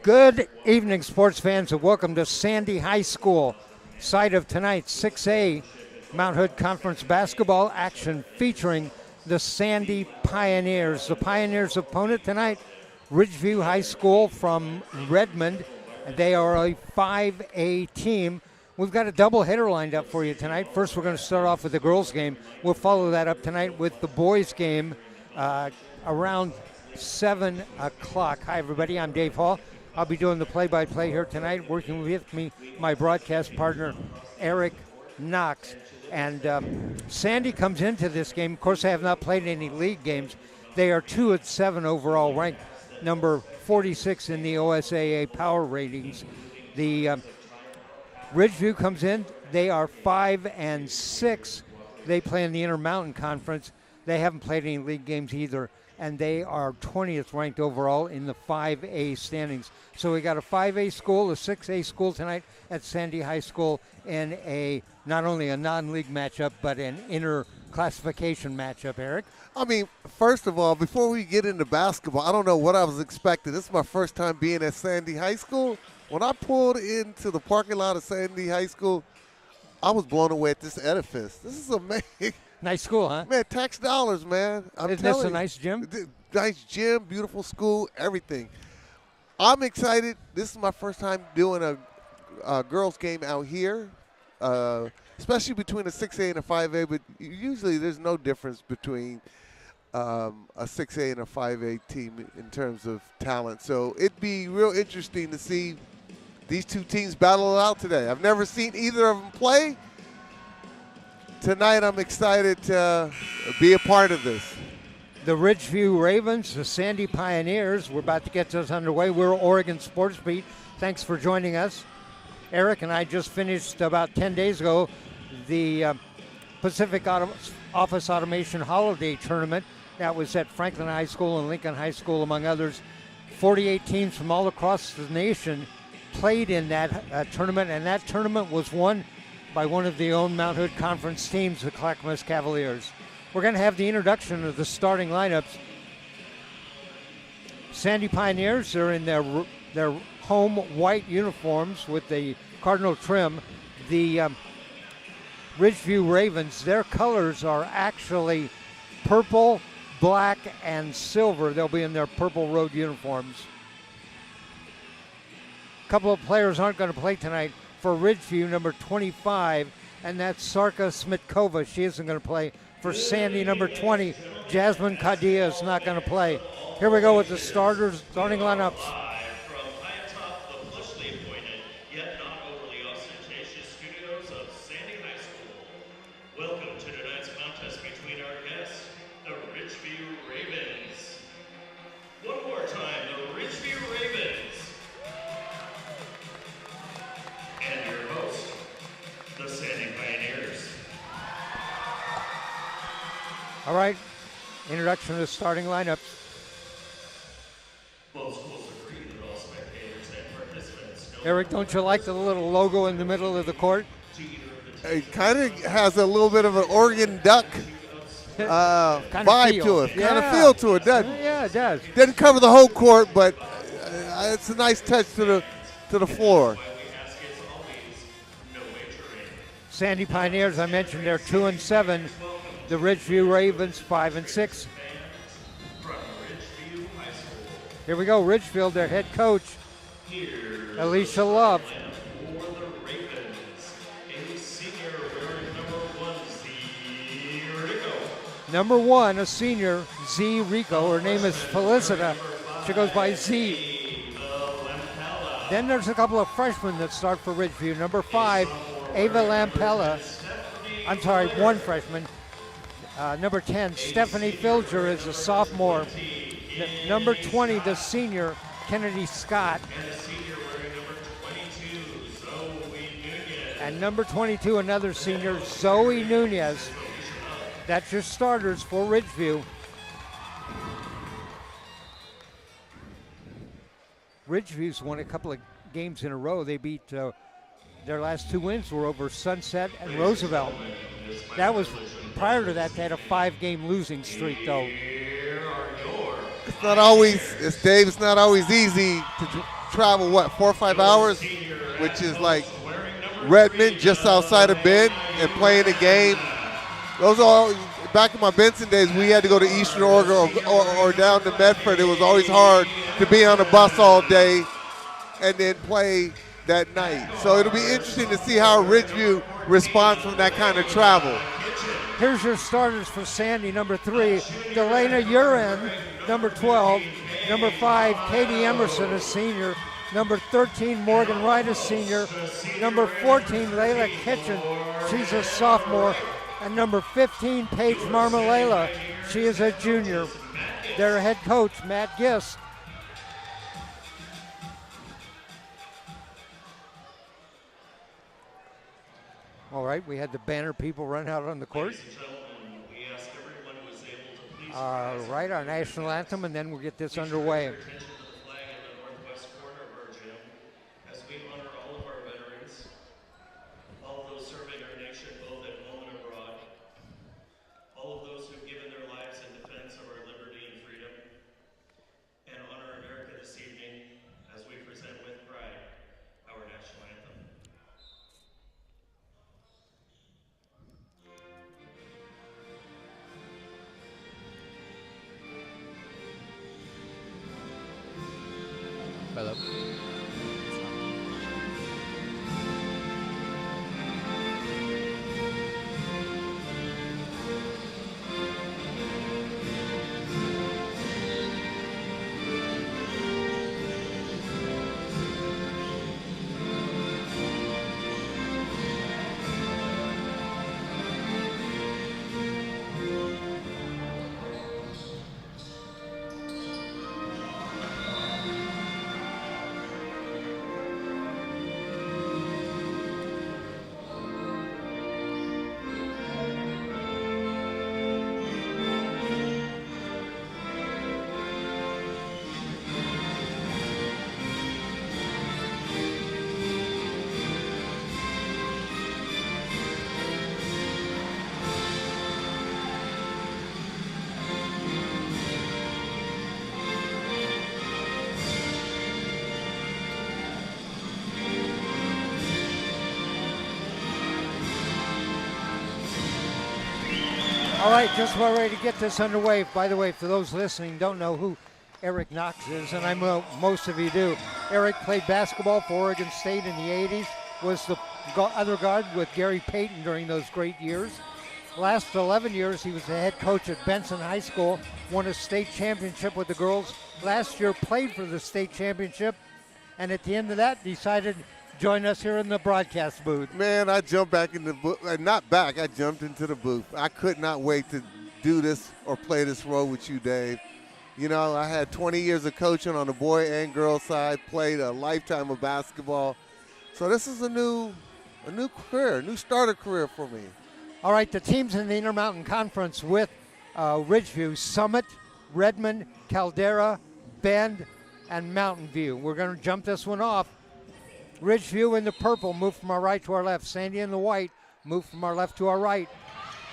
Good evening, sports fans, and welcome to Sandy High School, site of tonight's 6A Mount Hood Conference basketball action featuring the Sandy Pioneers. The Pioneers' opponent tonight, Ridgeview High School from Redmond. They are a 5A team. We've got a doubleheader lined up for you tonight. First, we're going to start off with the girls' game. We'll follow that up tonight with the boys' game around 7 o'clock. Hi, everybody. I'm Dave Hall. I'll be doing the play-by-play here tonight. Working with me, my broadcast partner, Eric Knox. And Sandy comes into this game. Of course, they have not played any league games. They are 2-7 overall, ranked number 46 in the OSAA power ratings. The Ridgeview comes in. They are 5-6. They play in the Intermountain Conference. They haven't played any league games either, and they are 20th ranked overall in the 5A standings. So we got a 5A school, a 6A school tonight at Sandy High School in a not only a non-league matchup, but an inter-classification matchup, Eric. I mean, first of all, before we get into basketball, I don't know what I was expecting. This is my first time being at Sandy High School. When I pulled into the parking lot of Sandy High School, I was blown away at this edifice. This is amazing. Nice school, huh? Man, tax dollars, man. Isn't this a nice gym? Nice gym, beautiful school, everything. I'm excited. This is my first time doing a girls' game out here, especially between a 6A and a 5A, but usually there's no difference between a 6A and a 5A team in terms of talent. So it'd be real interesting to see these two teams battle it out today. I've never seen either of them play. Tonight I'm excited to be a part of this. The Ridgeview Ravens, the Sandy Pioneers. We're about to get this underway. We're Oregon Sports Beat. Thanks for joining us. Eric and I just finished about 10 days ago the Pacific Office Automation Holiday Tournament. That was at Franklin High School and Lincoln High School, among others. 48 teams from all across the nation played in that tournament, and that tournament was won by one of the own Mount Hood Conference teams, the Clackamas Cavaliers. We're going to have the introduction of the starting lineups. Sandy Pioneers are in their home white uniforms with the cardinal trim. The Ridgeview Ravens, their colors are actually purple, black, and silver. They'll be in their Purple Road uniforms. A couple of players aren't going to play tonight for Ridgeview, number 25, and that's Sarka Smitkova. She isn't going to play. For Sandy, number 20, Jasmine Kadia is not going to play. Here we go with the starters, starting lineups. All right, introduction of the starting lineups. Eric, don't you like the little logo in the middle of the court? It kind of has a little bit of an Oregon Duck vibe to it, kind of feel to it, doesn't it? Yeah, it does. Didn't cover the whole court, but it's a nice touch to the floor. Sandy Pioneers, I mentioned, they're 2-7. The Ridgeview Ravens, 5-6. Here we go, Ridgefield, their head coach, Alicia Love. Number 1, a senior, Z Rico. Her name is Felicita. She goes by Z. Then there's a couple of freshmen that start for Ridgeview. Number 5, Ava Lampella. I'm sorry, one freshman. Number 10, Stephanie Filger is a sophomore. Number 20, the senior, Kennedy Scott. And number 22, another senior, Zoe Nunez. That's your starters for Ridgeview. Ridgeview's won a couple of games in a row. They beat their last 2 wins were over Sunset and Roosevelt. That was prior to that. They had a 5-game losing streak, though. not always, it's Dave, it's not always easy to travel, 4 or 5 hours, which is like Redmond, just outside of Bend, and playing a game. Those are all, back in my Benson days, we had to go to Eastern Oregon or down to Medford. It was always hard to be on a bus all day and then play that night. So it'll be interesting to see how Ridgeview responds from that kind of travel. Here's your starters for Sandy. Number 3, Delana Uren. Number 12. Number 5, Katie Emerson, a senior. Number 13, Morgan Wright, a senior. Number 14, Layla Kitchen. She's a sophomore. And number 15, Paige Marmalela. She is a junior. Their head coach, Matt Gist. All right, we had the banner people run out on the court. All right, our national anthem, and then we'll get this underway. Hello. All right, just about ready to get this underway. By the way, for those listening don't know who Eric Knox is, and I know most of you do. Eric played basketball for Oregon State in the 80s, was the other guard with Gary Payton during those great years. Last 11 years, he was the head coach at Benson High School, won a state championship with the girls. Last year, played for the state championship, and at the end of that, decided to join us here in the broadcast booth. Man, I jumped back in the booth. Not back, I jumped into the booth. I could not wait to do this or play this role with you, Dave. You know, I had 20 years of coaching on the boy and girl side, played a lifetime of basketball. So this is a new career, a new starter career for me. All right, the teams in the Intermountain Conference with Ridgeview: Summit, Redmond, Caldera, Bend, and Mountain View. We're going to jump this one off. Ridgeview in the purple, move from our right to our left. Sandy in the white, move from our left to our right.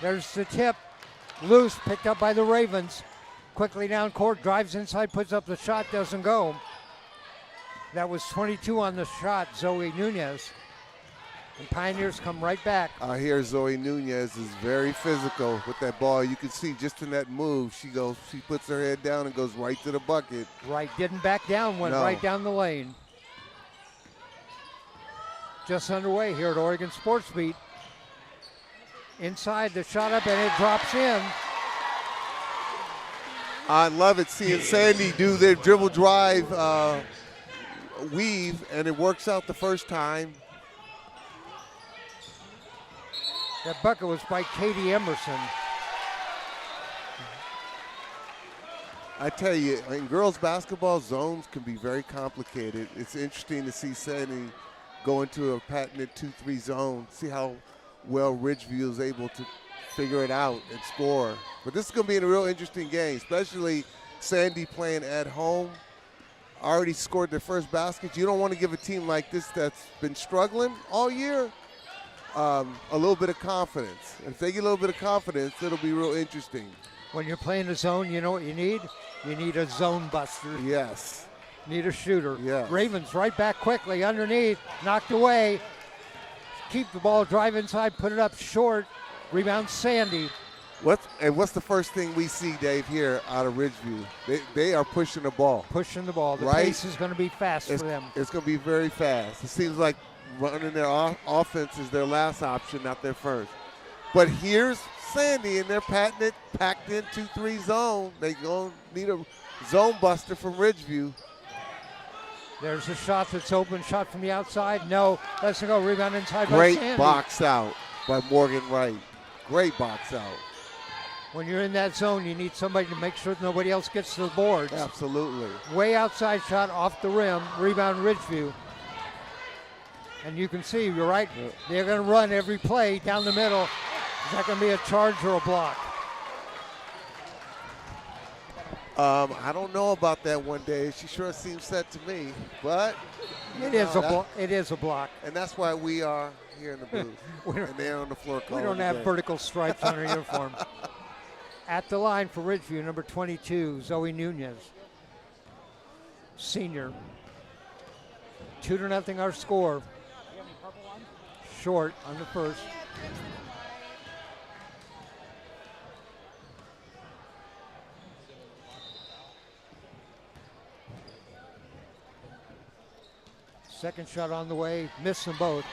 There's the tip. Loose, picked up by the Ravens. Quickly down court, drives inside, puts up the shot, doesn't go. That was 22 on the shot, Zoe Nunez. And Pioneers come right back. I hear Zoe Nunez is very physical with that ball. You can see just in that move, she puts her head down and goes right to the bucket. Right, didn't back down, went right down the lane. Just underway here at Oregon Sports Beat. Inside, the shot up, and it drops in. I love it seeing Sandy do their dribble drive weave, and it works out the first time. That bucket was by Katie Emerson. I tell you, in girls basketball, zones can be very complicated. It's interesting to see Sandy go into a patented 2-3 zone, see how well Ridgeview is able to figure it out and score. But this is going to be a real interesting game, especially Sandy playing at home. Already scored their first basket. You don't want to give a team like this that's been struggling all year a little bit of confidence. And if they get a little bit of confidence, it'll be real interesting. When you're playing a zone, you know what you need? You need a zone buster. Yes. Need a shooter. Yes. Ravens right back quickly underneath. Knocked away. Keep the ball, drive inside, put it up short. Rebound Sandy. What's the first thing we see, Dave, here out of Ridgeview? They are pushing the ball. Pushing the ball. The right? pace is going to be fast for them. It's going to be very fast. It seems like running their offense is their last option, not their first. But here's Sandy, and they're packed in 2-3 zone. They're going to need a zone buster from Ridgeview. There's a shot that's open. Shot from the outside. No. Let's go. Rebound inside by Great Sandy. box out by Morgan Wright. Great box out. When you're in that zone, you need somebody to make sure that nobody else gets to the boards. Absolutely. Way outside shot off the rim. Rebound Ridgeview. And you can see, you're right, they're going to run every play down the middle. Is that going to be a charge or a block? I don't know about that one day. She sure seems set to me, but It is a block. And that's why we are here in the booth. And they're on the floor. We don't have vertical stripes on our uniform. At the line for Ridgeview, number 22, Zoe Nunez, senior. 2-0 our score. Short on the first. Second shot on the way, missed them both.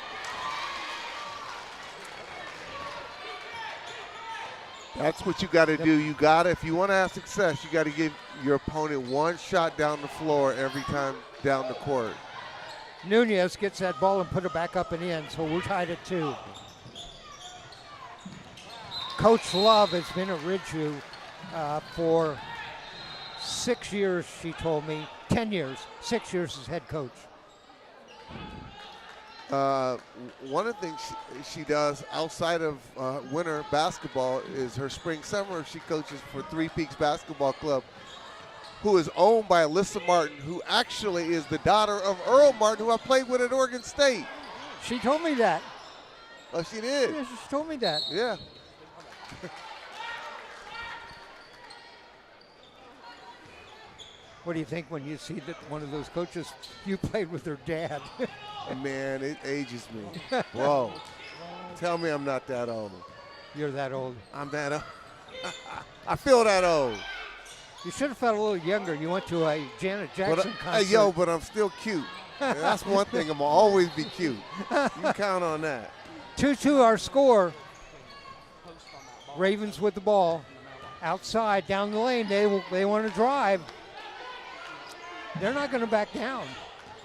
That's what you got to do. If you want to have success, you got to give your opponent one shot down the floor every time down the court. Nunez gets that ball and put it back up and in, so we're tied at 2. Coach Love has been at Ridgeview for 6 years, she told me. 10 years. 6 years as head coach. One of the things she does outside of winter basketball is her spring-summer. She coaches for Three Peaks Basketball Club, who is owned by Alyssa Martin, who actually is the daughter of Earl Martin, who I played with at Oregon State. She told me that. Oh, she did? Yeah, she told me that. Yeah. What do you think when you see that one of those coaches, you played with her dad? Man, it ages me. Whoa. Tell me I'm not that old. You're that old. I'm that old. I feel that old. You should have felt a little younger. You went to a Janet Jackson concert. Hey, but I'm still cute. That's one thing. I'm going to always be cute. You can count on that. 2-2 our score. Ravens with the ball. Outside, down the lane. They want to drive. They're not going to back down.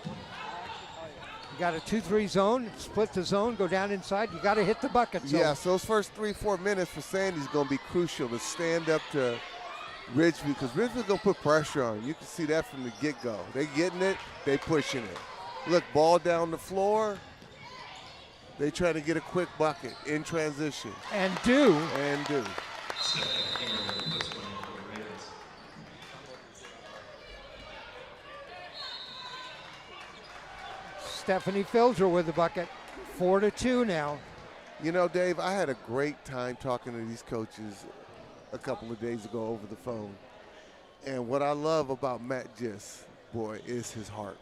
You got a 2-3 zone, split the zone, go down inside. You got to hit the bucket. Yeah, so those first 3-4 minutes for Sandy's going to be crucial to stand up to Ridgeview, because Ridgeview going to put pressure on. You can see that from the get-go. They getting it, they pushing it. Look, ball down the floor. They try to get a quick bucket in transition. And do. Stephanie Filger with the bucket. 4-2 now. You know, Dave, I had a great time talking to these coaches a couple of days ago over the phone. And what I love about Matt Gist, boy, is his heart.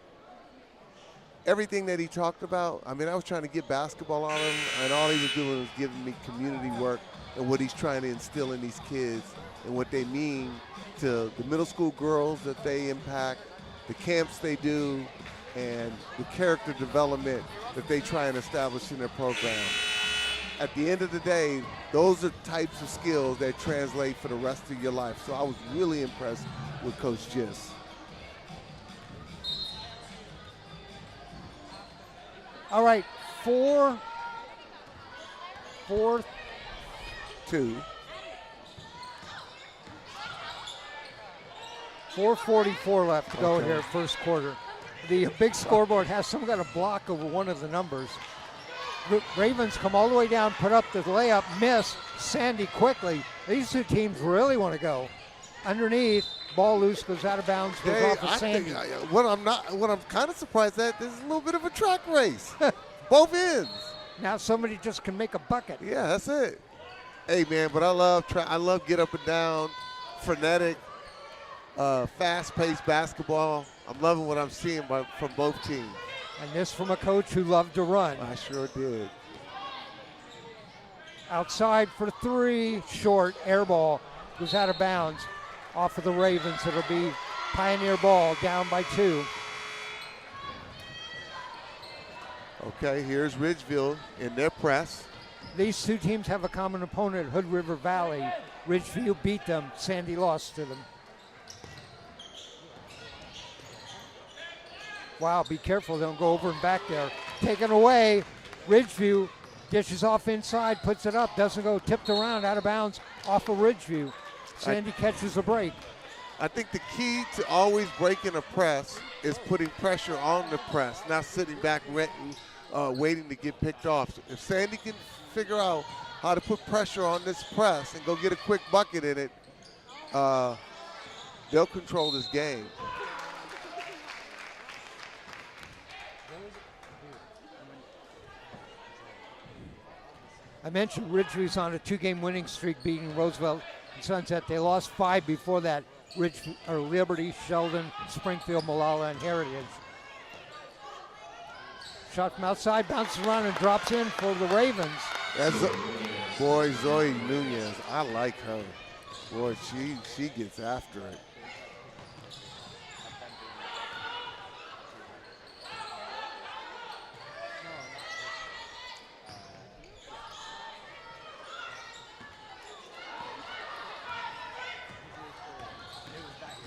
Everything that he talked about, I mean, I was trying to get basketball on him, and all he was doing was giving me community work and what he's trying to instill in these kids and what they mean to the middle school girls that they impact, the camps they do, and the character development that they try and establish in their program. At the end of the day, those are types of skills that translate for the rest of your life. So I was really impressed with Coach Gist. All right, 4-2. 4:44 left to go here, first quarter. The big scoreboard has some kind of block over one of the numbers. The Ravens come all the way down, put up the layup, miss. Sandy quickly. These two teams really want to go. Underneath, ball loose, goes out of bounds, goes off of Sandy. What I'm kind of surprised at, there's a little bit of a track race. Both ends. Now somebody just can make a bucket. Yeah, that's it. Hey, man, but I love get up and down, frenetic. fast-paced basketball. I'm loving what I'm seeing from both teams. And this from a coach who loved to run. I sure did. Outside for three, short, air ball, goes out of bounds. Off of the Ravens, it'll be Pioneer ball, down by 2. Okay, here's Ridgeview in their press. These two teams have a common opponent, Hood River Valley. Ridgeview beat them, Sandy lost to them. Wow, be careful, don't go over and back there. Taken away, Ridgeview dishes off inside, puts it up, doesn't go, tipped around, out of bounds, off of Ridgeview. Sandy catches a break. I think the key to always breaking a press is putting pressure on the press, not sitting back waiting to get picked off. So if Sandy can figure out how to put pressure on this press and go get a quick bucket in it, they'll control this game. I mentioned Ridgeview's on a 2-game winning streak, beating Roosevelt and Sunset. They lost 5 before that. Liberty, Sheldon, Springfield, Malala, and Heritage. Shot from outside, bounces around and drops in for the Ravens. Boy, Zoe Nunez, I like her. Boy, she gets after it.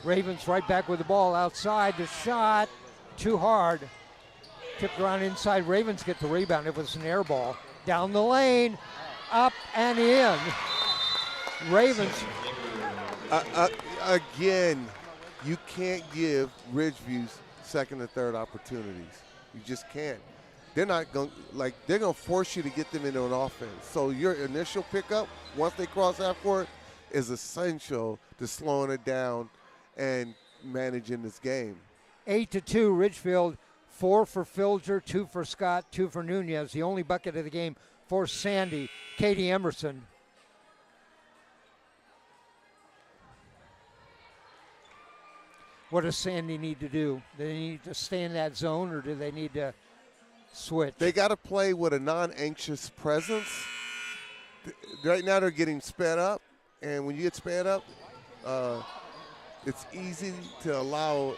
Ravens right back with the ball outside. The shot, too hard. Tipped around inside. Ravens get the rebound. It was an air ball. Down the lane, up and in. Ravens. Again, you can't give Ridgeview's second and third opportunities. You just can't. They're not going they're going to force you to get them into an offense. So your initial pickup, once they cross half court, is essential to slowing it down and managing this game. 8-2, Ridgefield. 4 for Filger, 2 for Scott, 2 for Nunez. The only bucket of the game for Sandy. Katie Emerson. What does Sandy need to do? Do they need to stay in that zone, or do they need to switch? They got to play with a non-anxious presence. Right now they're getting sped up, and when you get sped up, it's easy to allow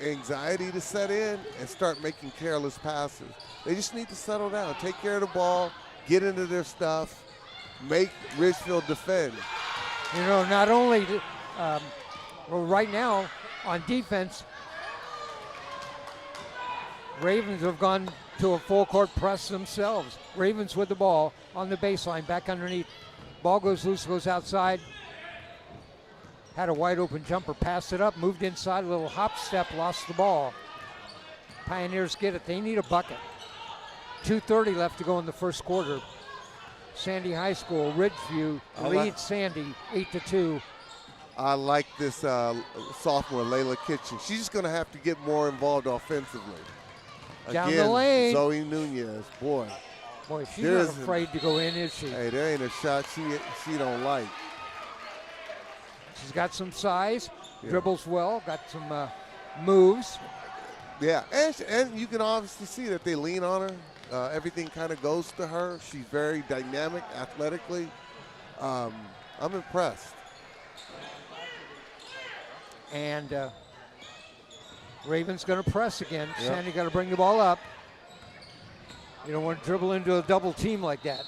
anxiety to set in and start making careless passes. They just need to settle down, take care of the ball, get into their stuff, make Ridgefield defend. You know, not only, right now on defense, Ravens have gone to a full court press themselves. Ravens with the ball on the baseline, back underneath. Ball goes loose, goes outside. Had a wide open jumper, passed it up, moved inside, a little hop step, lost the ball. Pioneers get it. They need a bucket. 2:30 left to go in the first quarter. Sandy High School, Ridgeview leads Sandy 8-2. I like this sophomore, Layla Kitchen. She's just going to have to get more involved offensively. Down the lane. Zoe Nunez, boy. Boy, she's not afraid to go in, is she? Hey, there ain't a shot she don't like. She's got some size, dribbles well, got some moves. Yeah, and you can obviously see that they lean on her. Everything kind of goes to her. She's very dynamic athletically. I'm impressed. And Ravens going to press again. Yep. Sandy got to bring the ball up. You don't want to dribble into a double team like that.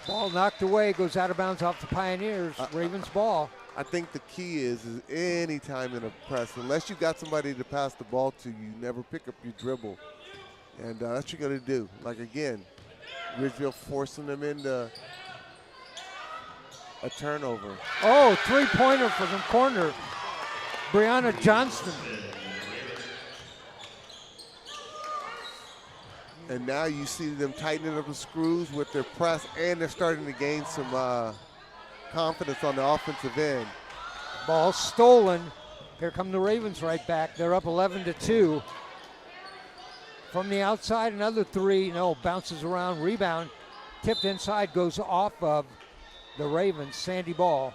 Ball knocked away, goes out of bounds off the Pioneers. Ravens ball. I think the key is any time in a press, unless you got somebody to pass the ball to, you never pick up your dribble. And that's what you're going to do. Like, again, Ridgeview forcing them into a turnover. Oh, three-pointer from the corner. Brianna Johnston. And now you see them tightening up the screws with their press, and they're starting to gain some confidence on the offensive end. Ball stolen. Here come the Ravens right back. They're up 11-2. From the outside, another three. No, bounces around, rebound. Tipped inside, goes off of the Ravens. Sandy ball.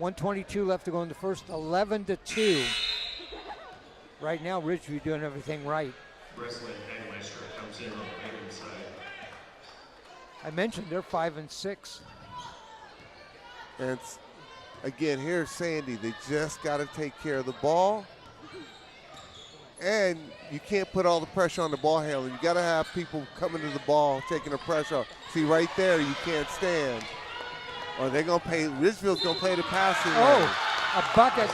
1:22 left to go in the first. 11-2. Right now, Ridgeview doing everything right. I mentioned they're 5-6. And again, here's Sandy. They just got to take care of the ball. And you can't put all the pressure on the ball handler. You got to have people coming to the ball, taking the pressure off. See, right there, you can't stand. Or they're going to pay, Ridgeville's going to play the passing lane. A bucket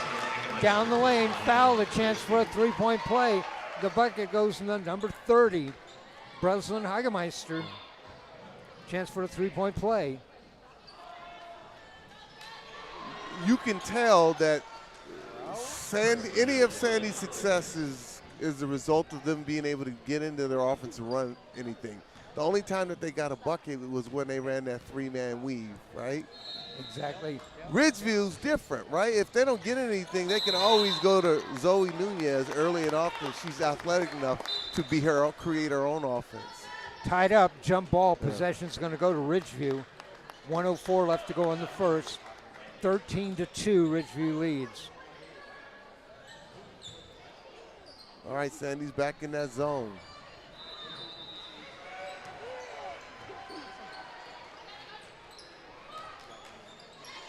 down the lane. Foul, a chance for a three-point play. The bucket goes in the number 30, Breslin Hagemeister. Chance for a three-point play. You can tell that any of Sandy's success is the result of them being able to get into their offense and run anything. The only time that they got a bucket was when they ran that three-man weave, right? Exactly. Ridgeview's different, right? If they don't get anything, they can always go to Zoe Nunez early and often. She's athletic enough to create her own offense. Tied up, jump ball. Possession's going to go to Ridgeview. 1:04 left to go in the first. 13-2, Ridgeview leads. All right, Sandy's back in that zone.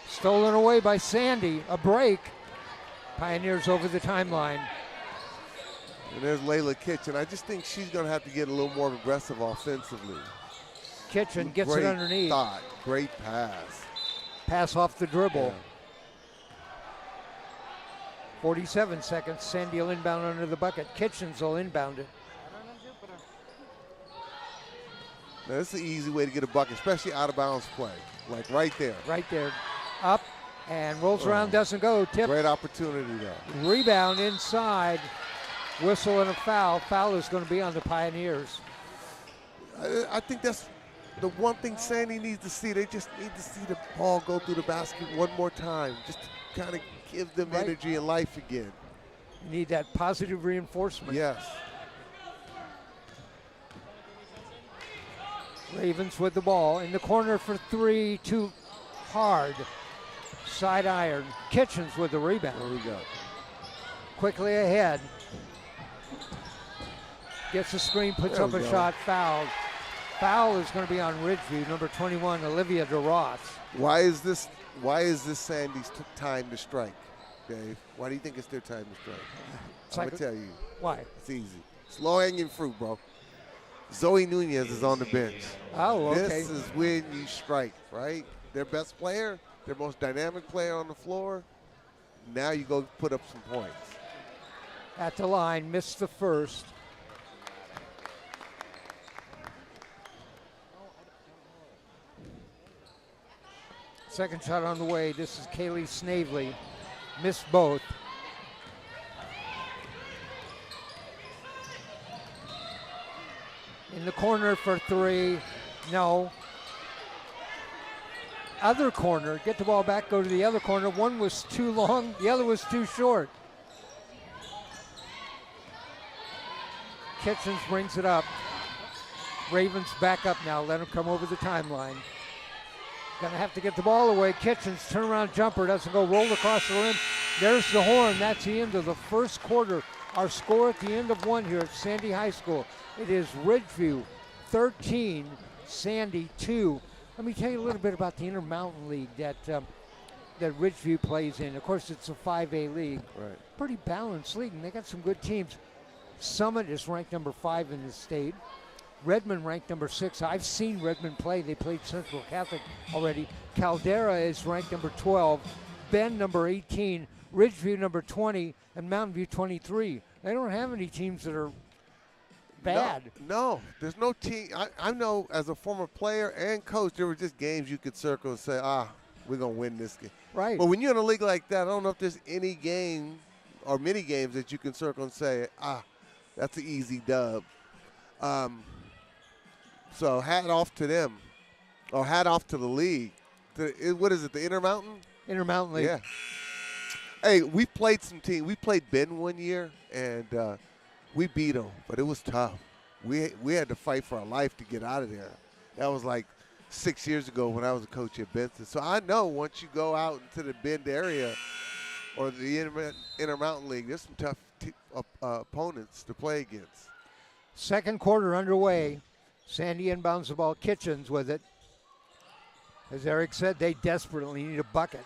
Stolen away by Sandy. A break. Pioneers over the timeline. And there's Layla Kitchen. I just think she's going to have to get a little more aggressive offensively. Kitchen gets it underneath. Thought. Great pass. Pass off the dribble. 47 seconds. Sandy will inbound under the bucket. Kitchens will inbound it. Now, this is an easy way to get a bucket, especially out of bounds play. Like right there. Right there. Up and rolls around, doesn't go. Tip. Great opportunity though. Rebound inside. Whistle and a foul. Foul is going to be on the Pioneers. I think that's the one thing Sandy needs to see. They just need to see the ball go through the basket one more time, just to kind of give them energy and life again. You need that positive reinforcement. Yes. Ravens with the ball in the corner for three. Too hard. Side iron. Kitchens with the rebound. There we go. Quickly ahead. Gets a screen, puts up a shot, fouled. Foul is going to be on Ridgeview, number 21, Olivia DeRoss. Why is this Sandy's time to strike, Dave? Why do you think it's their time to strike? I'm going to tell you. Why? It's easy. It's low-hanging fruit, bro. Zoe Nunez is on the bench. Oh, okay. This is when you strike, right? Their best player, their most dynamic player on the floor. Now you go put up some points. At the line, missed the first. Second shot on the way. This is Kaylee Snavely. Missed both. In the corner for three. No. Other corner. Get the ball back, go to the other corner. One was too long, the other was too short. Kitchens brings it up. Ravens back up now. Let him come over the timeline. Gonna have to get the ball away. Kitchens turnaround jumper doesn't go. Rolled across the rim. There's the horn. That's the end of the first quarter. Our score at the end of one here at Sandy High School. It is Ridgeview 13, Sandy 2. Let me tell you a little bit about the Intermountain League that Ridgeview plays in. Of course, it's a 5A league. Right. Pretty balanced league, and they got some good teams. Summit is ranked number 5 in the state. Redmond ranked number 6. I've seen Redmond play. They played Central Catholic already. Caldera is ranked number 12. Bend number 18. Ridgeview number 20. And Mountain View 23. They don't have any teams that are bad. No, there's no team. I know as a former player and coach, there were just games you could circle and say, we're going to win this game. Right. But when you're in a league like that, I don't know if there's any game or many games that you can circle and say, that's an easy dub. So hat off to them, or hat off to the league. What is it, the Intermountain? Intermountain League. Yeah. Hey, we played some team. We played Benton one year, and we beat them, but it was tough. We had to fight for our life to get out of there. That was like 6 years ago when I was a coach at Benson. So I know once you go out into the Bend area or the Intermountain League, there's some tough opponents to play against. Second quarter underway. Sandy inbounds the ball. Kitchens with it. As Eric said, they desperately need a bucket.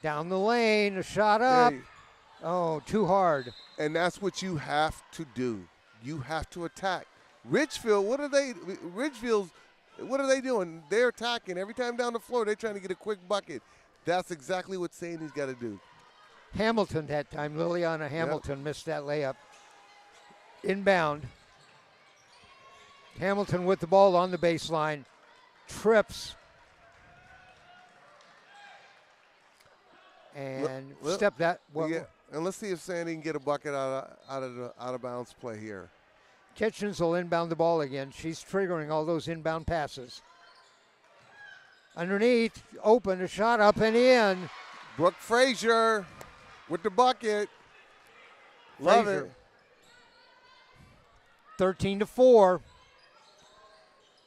Down the lane, a shot up. Hey, Oh, too hard. and that's what you have to do. You have to attack. Ridgeview, what are they doing? They're attacking. Every time down the floor, they're trying to get a quick bucket. That's exactly what Sandy's got to do. Hamilton that time. Liliana Hamilton missed that layup. Inbound. Hamilton with the ball on the baseline. Trips. And step that. Well, yeah, and let's see if Sandy can get a bucket out of bounds play here. Kitchens will inbound the ball again. She's triggering all those inbound passes. Underneath, open, a shot up and in. Brooke Frazier with the bucket. Love Frazier. it. 13-4.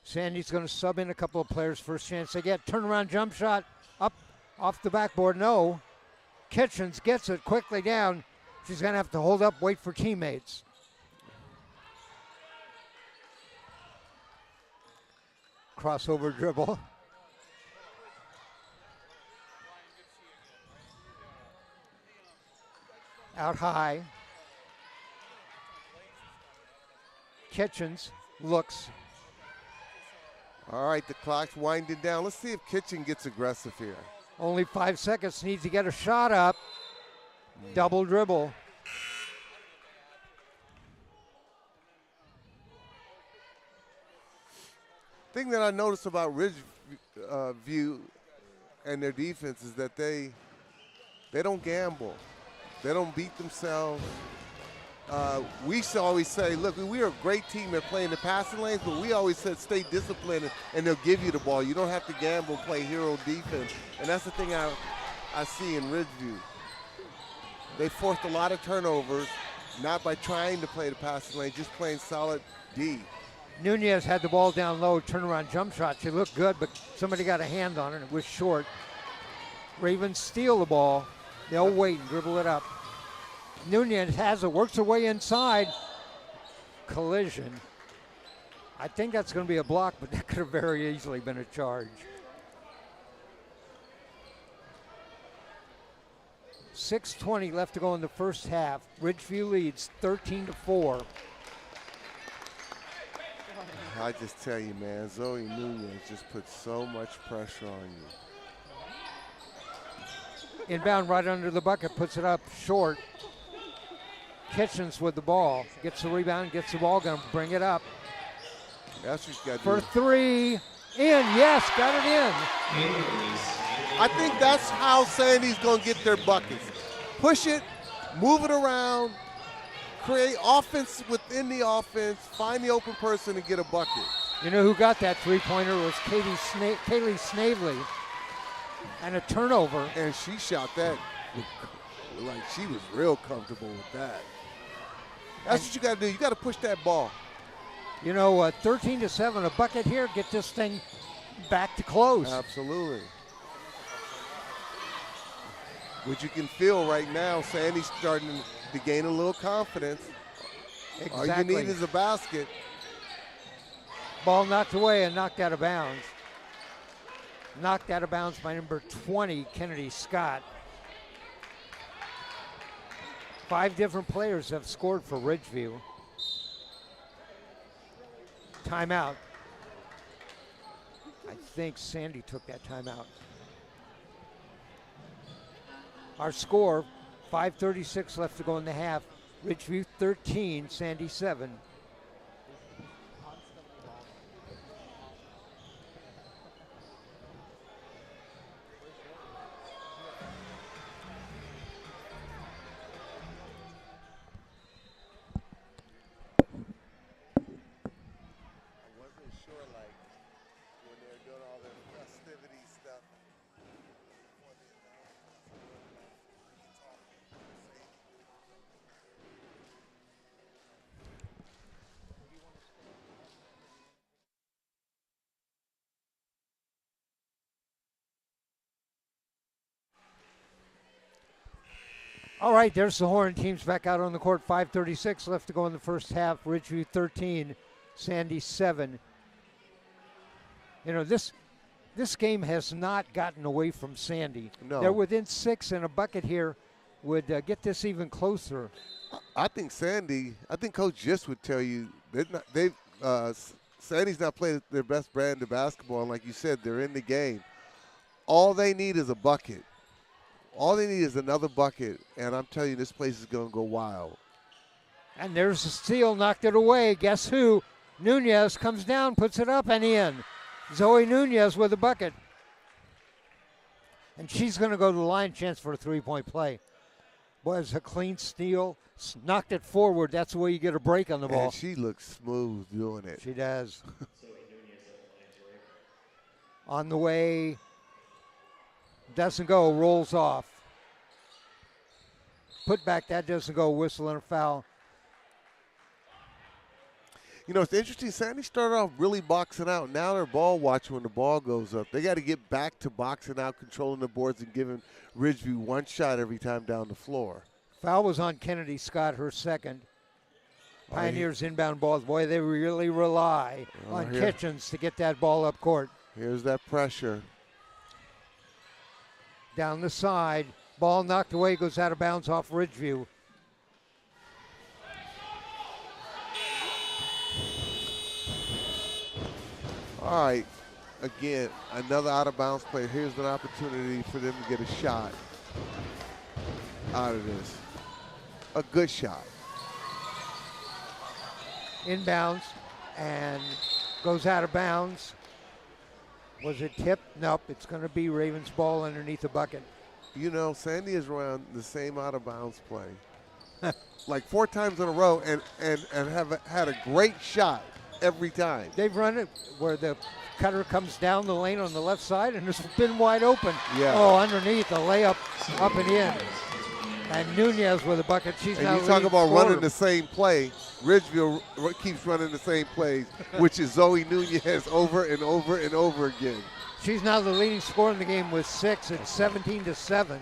Sandy's going to sub in a couple of players. First chance they get. Turnaround jump shot up off the backboard. No. Kitchens gets it quickly down. She's going to have to hold up, wait for teammates. Crossover dribble. Out high. Kitchens looks. All right, the clock's winding down. Let's see if Kitchen gets aggressive here. Only 5 seconds. Needs to get a shot up. Double dribble. Thing that I noticed about Ridgeview and their defense is that they don't gamble. They don't beat themselves. We used to always say, look, we're a great team at playing the passing lanes, but we always said stay disciplined and they'll give you the ball. You don't have to gamble, play hero defense. And that's the thing I see in Ridgeview. They forced a lot of turnovers, not by trying to play the passing lane, just playing solid D. Nunez had the ball down low, turnaround jump shot. She looked good, but somebody got a hand on it. It was short. Ravens steal the ball. They'll wait and dribble it up. Nunez has it, works her way inside. Collision. I think that's going to be a block, but that could have very easily been a charge. 6:20 left to go in the first half. Ridgeview leads 13-4. I just tell you, man, Zoe Nunez just put so much pressure on you. Inbound right under the bucket, puts it up short. Kitchens with the ball, gets the rebound, gets the ball, gonna bring it up. That's what you got to For do. three, in, yes, got it in. I think that's how Sandy's going to get their buckets. Push it, move it around, create offense within the offense, find the open person and get a bucket. You know who got that three-pointer was Kaylee Snavely. And a turnover. And she shot that like she was real comfortable with that. That's what you got to do. You got to push that ball. You know, 13-7, a bucket here, get this thing back to close. Absolutely. Which you can feel right now, Sandy's starting to gain a little confidence. Exactly. All you need is a basket. Ball knocked away and knocked out of bounds. Knocked out of bounds by number 20, Kennedy Scott. 5 different players have scored for Ridgeview. Timeout. I think Sandy took that timeout. Our score, 5:36 left to go in the half. Ridgeview 13, Sandy 7. All right, there's the horn. Teams back out on the court. 5:36 left to go in the first half. Ridgeview 13, Sandy 7. You know, this game has not gotten away from Sandy. No. They're within 6, and a bucket here would get this even closer. I think Coach Gist would tell you Sandy's not playing their best brand of basketball, and like you said, they're in the game. All they need is a bucket. All they need is another bucket, and I'm telling you, this place is going to go wild. And there's the steal, knocked it away. Guess who? Nunez comes down, puts it up and in. Zoe Nunez with a bucket. And she's going to go to the line, chance for a three-point play. Boy, it's a clean steal. Knocked it forward. That's the way you get a break on the ball. And she looks smooth doing it. She does. On the way. Doesn't go, rolls off. Put back, that doesn't go, whistle and a foul. You know, it's interesting. Sandy started off really boxing out. Now they're ball watching when the ball goes up. They got to get back to boxing out, controlling the boards, and giving Ridgeview one shot every time down the floor. Foul was on Kennedy Scott, her second. Pioneers inbound balls. Boy, they really rely on Kitchens to get that ball up court. Here's that pressure. Down the side. Ball knocked away, goes out of bounds off Ridgeview. All right, again, another out-of-bounds play. Here's an opportunity for them to get a shot out of this. A good shot. Inbounds and goes out of bounds. Was it tipped? Nope, it's going to be Ravens ball underneath the bucket. You know, Sandy has run the same out-of-bounds play like 4 times in a row and have had a great shot every time. They've run it where the cutter comes down the lane on the left side and it's been wide open. Yeah. Oh, underneath, the layup up and in. And Nunez with a bucket. She's and now you talk about forward. running the same play. Ridgeview keeps running the same plays, which is Zoe Nunez over and over and over again. She's now the leading scorer in the game with 6. It's 17-7.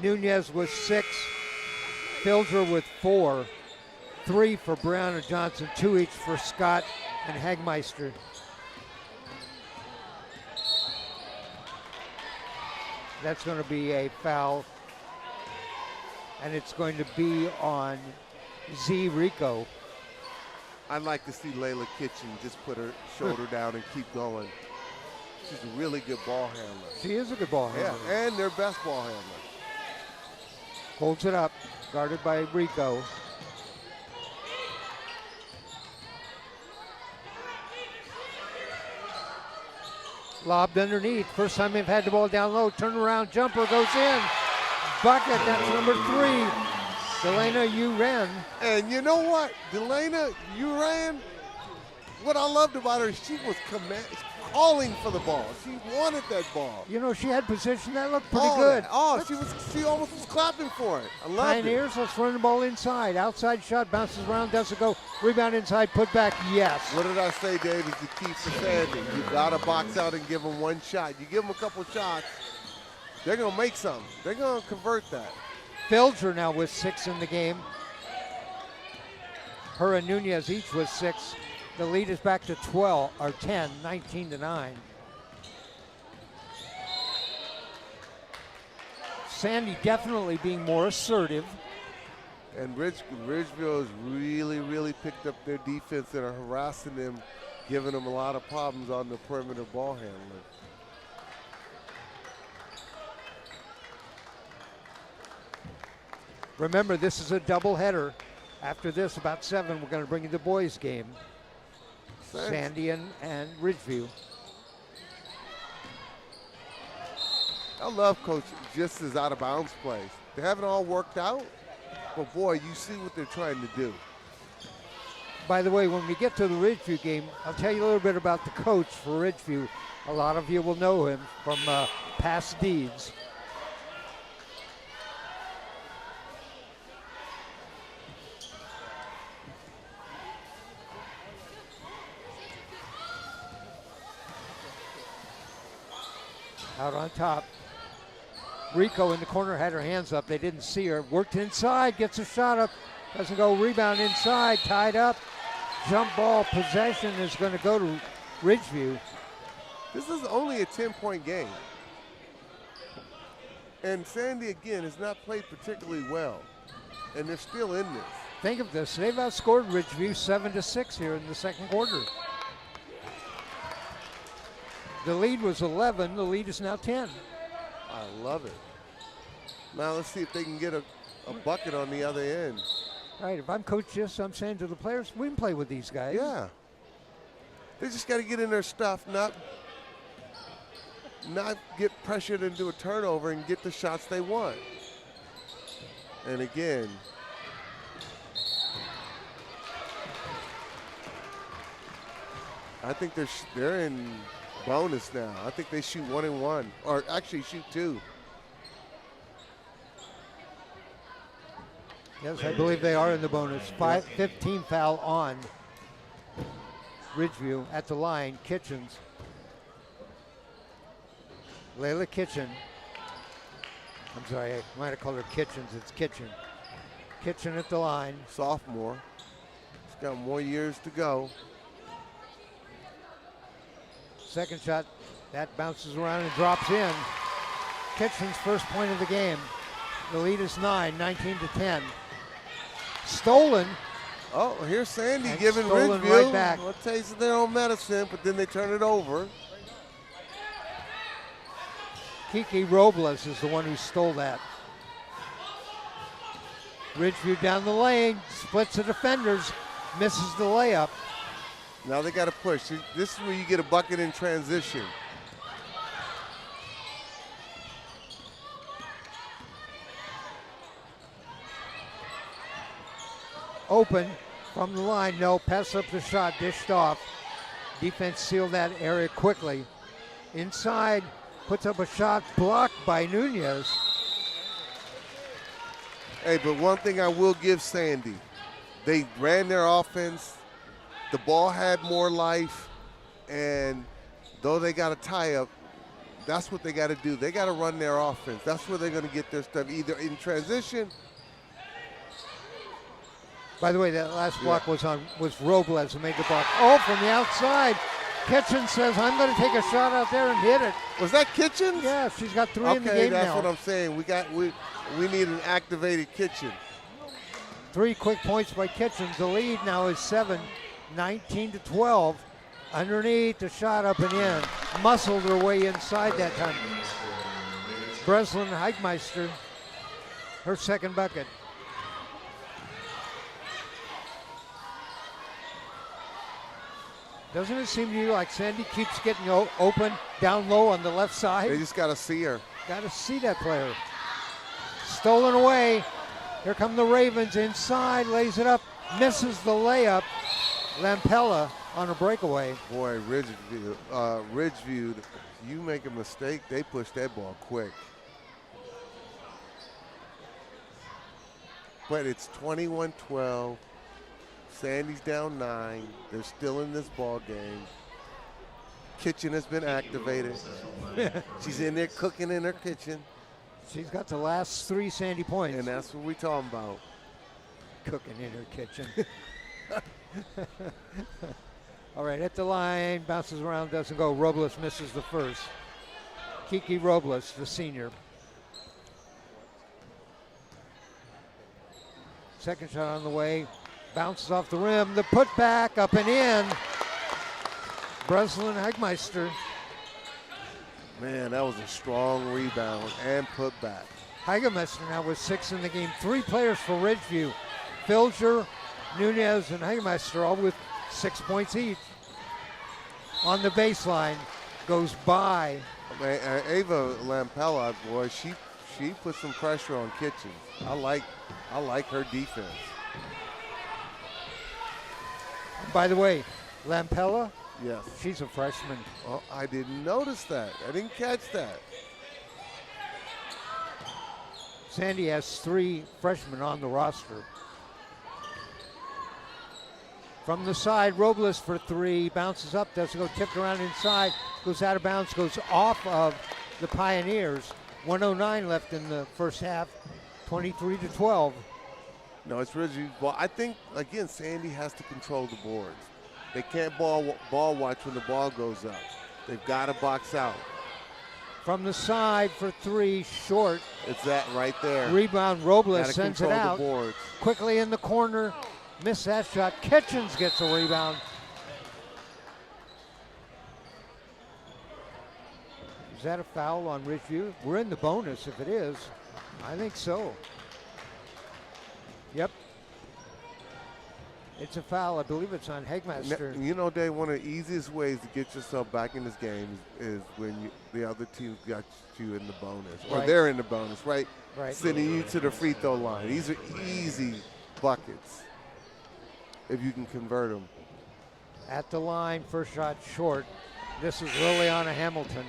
Nunez with 6. Filger with 4. 3 for Brown and Johnson. 2 each for Scott and Hagmeister. That's going to be a foul. And it's going to be on Z Rico. I'd like to see Layla Kitchen just put her shoulder down and keep going. She's a really good ball handler. She is a good ball handler. Yeah, and their best ball handler. Holds it up, guarded by Rico. Lobbed underneath. First time they've had the ball down low. Turnaround jumper goes in. Bucket, that's number 3. Delana Uren. And you know what? Delana Uren, what I loved about her, she was calling for the ball. She wanted that ball. You know, she had position that looked pretty good. She almost was clapping for it. I loved Pioneers, let's run the ball inside. Outside shot, bounces around, doesn't go. Rebound inside, put back, yes. What did I say, Dave, is the key for Sandy? You got to box out and give them one shot. You give them a couple shots, they're going to make something. They're going to convert that. Filger now with 6 in the game. Her and Nunez each with 6. The lead is back to 12 or 10, 19-9. Sandy definitely being more assertive. And Ridgeview has really, really picked up their defense and are harassing them, giving them a lot of problems on the perimeter ball handling. Remember, this is a doubleheader. After this, about 7, we're going to bring you the boys' game. Sandy and Ridgeview. I love Coach Gist's out-of-bounds plays. They haven't all worked out, but boy, you see what they're trying to do. By the way, when we get to the Ridgeview game, I'll tell you a little bit about the coach for Ridgeview. A lot of you will know him from past deeds. Out on top. Rico in the corner had her hands up. They didn't see her. Worked inside, gets a shot up. Doesn't go. Rebound inside, tied up. Jump ball possession is going to go to Ridgeview. This is only a 10-point game. And Sandy, again, has not played particularly well. And they're still in this. Think of this. They've outscored Ridgeview 7-6 here in the second quarter. The lead was 11. The lead is now 10. I love it. Now let's see if they can get a bucket on the other end. All right, if I'm Coach Gist, I'm saying to the players, we can play with these guys. Yeah. They just got to get in their stuff, not get pressured into a turnover and get the shots they want. And again, I think they're in bonus now. I think they shoot 1 and 1, or actually shoot 2. Yes, I believe they are in the bonus. 15 foul on Ridgeview at the line. Kitchens. Layla Kitchen. I'm sorry, I might have called her Kitchens. It's Kitchen. Kitchen at the line. Sophomore. She's got more years to go. Second shot, that bounces around and drops in. Kitchen's first point of the game. The lead is 9, 19-10. Stolen. Oh, here's Sandy and giving stolen Ridgeview right back. a taste of their own medicine, but then they turn it over. Kiki Robles is the one who stole that. Ridgeview down the lane, splits the defenders, misses the layup. Now they got to push. This is where you get a bucket in transition. Open from the line, no, pass up the shot, dished off. Defense sealed that area quickly. Inside, puts up a shot, blocked by Nunez. Hey, but one thing I will give Sandy, they ran their offense. The ball had more life, and though they got a tie-up, that's what they got to do. They got to run their offense. That's where they're going to get their stuff, either in transition. By the way, that last block was Robles who made the block. Oh, from the outside. Kitchen says, I'm going to take a shot out there and hit it. Was that Kitchen? Yeah, she's got 3 in the game now. Okay, that's what I'm saying. We need an activated Kitchen. 3 quick points by Kitchens. The lead now is 7, 19-12. Underneath, the shot up and in. Muscled her way inside that time. Breslin Heigmeister, her second bucket. Doesn't it seem to you like Sandy keeps getting open down low on the left side? They just got to see her. Got to see that player. Stolen away. Here come the Ravens inside, lays it up, misses the layup. Lampella on a breakaway. Boy, Ridgeview, you make a mistake, they push that ball quick. But it's 21-12. Sandy's down 9. They're still in this ball game. Kitchen has been activated. She's in there cooking in her kitchen. She's got the last 3 Sandy points. And that's what we're talking about. Cooking in her kitchen. All right, at the line, bounces around, doesn't go. Robles misses the first. Kiki Robles, the senior. Second shot on the way. Bounces off the rim. The putback up and in. Breslin Heigmeister. Man, that was a strong rebound and putback. Heigmeister now with 6 in the game. 3 players for Ridgeview. Filger, Nunez, and Heigmeister all with 6 points each. On the baseline, goes by. Ava Lampella, boy, she put some pressure on Kitchen. I like her defense. By the way, Lampella, yes, she's a freshman. Oh, I didn't notice that. I didn't catch that. Sandy has 3 freshmen on the roster. From the side, Robles for 3, bounces up, doesn't go, tipped around inside, goes out of bounds, goes off of the Pioneers. 109 left in the first half, 23-12. No, it's Ridgeview. Well, I think, again, Sandy has to control the boards. They can't ball watch when the ball goes up. They've got to box out. From the side for three, short. It's that right there. Rebound, Robles Gotta sends it control out. the boards. Quickly in the corner, missed that shot. Kitchens gets a rebound. Is that a foul on Ridgeview? We're in the bonus if it is. I think so. Yep. It's a foul. I believe it's on Hegmaster. You know, Dave, one of the easiest ways to get yourself back in this game is when the other team got you in the bonus. Or Right. they're in the bonus, right? Right. Sending you to the free throw line. These are easy buckets if you can convert them. At the line, first shot short. This is Liliana Hamilton.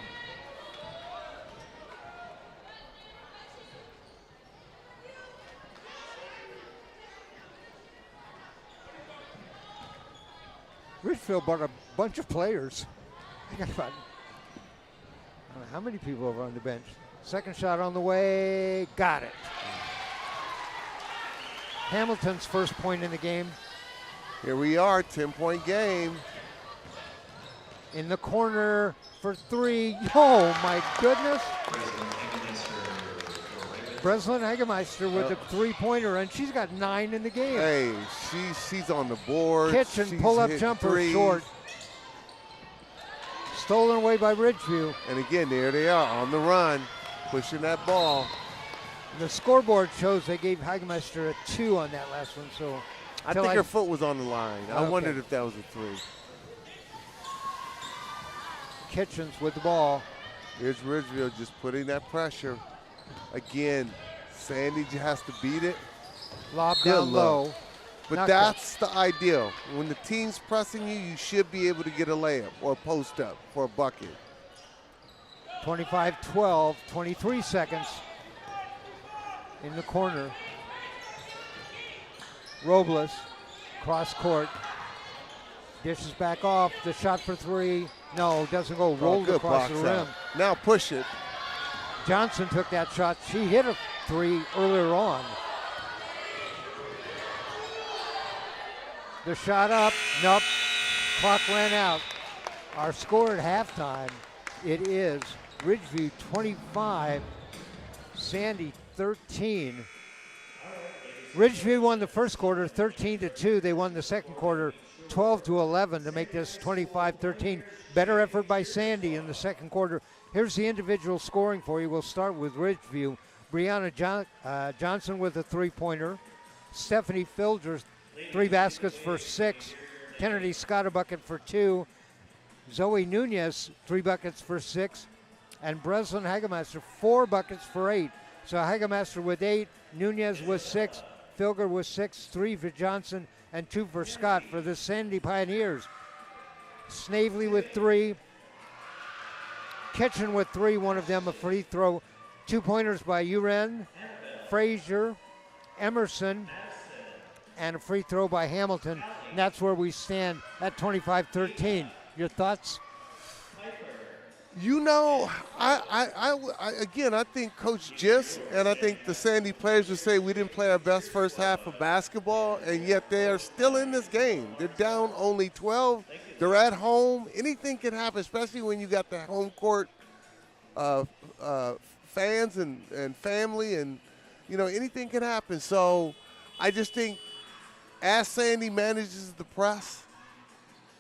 Ridgeview brought a bunch of players. I got about, I don't know how many people over on the bench. Second shot on the way, got it. Hamilton's first point in the game. Here we are, 10-point game. In the corner for three. Oh my goodness. Breslin Hagemeister with a three-pointer, and she's got 9 in the game. Hey, she's on the board. Kitchen She's pull-up hitting jumper threes. short. Stolen away by Ridgeview. And again, there they are on the run, pushing that ball. The scoreboard shows they gave Hagemeister a 2 on that last one. So I think her foot was on the line. I Okay. wondered if that was a 3. Kitchens with the ball. Here's Ridgeview just putting that pressure. Again, Sandy has to beat it. Lob Good down low. low. But Knocked that's the ideal. When the team's pressing you, you should be able to get a layup or a post up for a bucket. 25-12, 23 seconds in the corner. Robles, cross court. Dishes back off. The shot for three. No, doesn't go. Rolled Good across the box rim. out. Now push it. Johnson took that shot. She hit a three earlier on. The shot up. Nope. Clock ran out. Our score at halftime, it is Ridgeview 25, Sandy 13. Ridgeview won the first quarter 13-2. They won the second quarter 12-11 to make this 25-13. Better effort by Sandy in the second quarter. Here's the individual scoring for you. We'll start with Ridgeview. Brianna Johnson with a three-pointer. Stephanie Filger, 3 baskets for 6. Kennedy Scott a bucket for 2. Zoe Nunez, 3 buckets for 6. And Breslin Hagemeister, 4 buckets for 8. So Hagemeister with 8, Nunez with 6, Filger with 6, 3 for Johnson, and 2 for Scott for the Sandy Pioneers. Snavely with 3. Kitchen with 3, one of them a free throw. 2 pointers by Uren, Frazier, Emerson, and a free throw by Hamilton. And that's where we stand at 25-13. Your thoughts? You know, again, I think Coach Gist and I think the Sandy players would say we didn't play our best first half of basketball, and yet they are still in this game. They're down only 12. They're at home. Anything can happen, especially when you got the home court fans and family, and, you know, anything can happen. So I just think as Sandy manages the press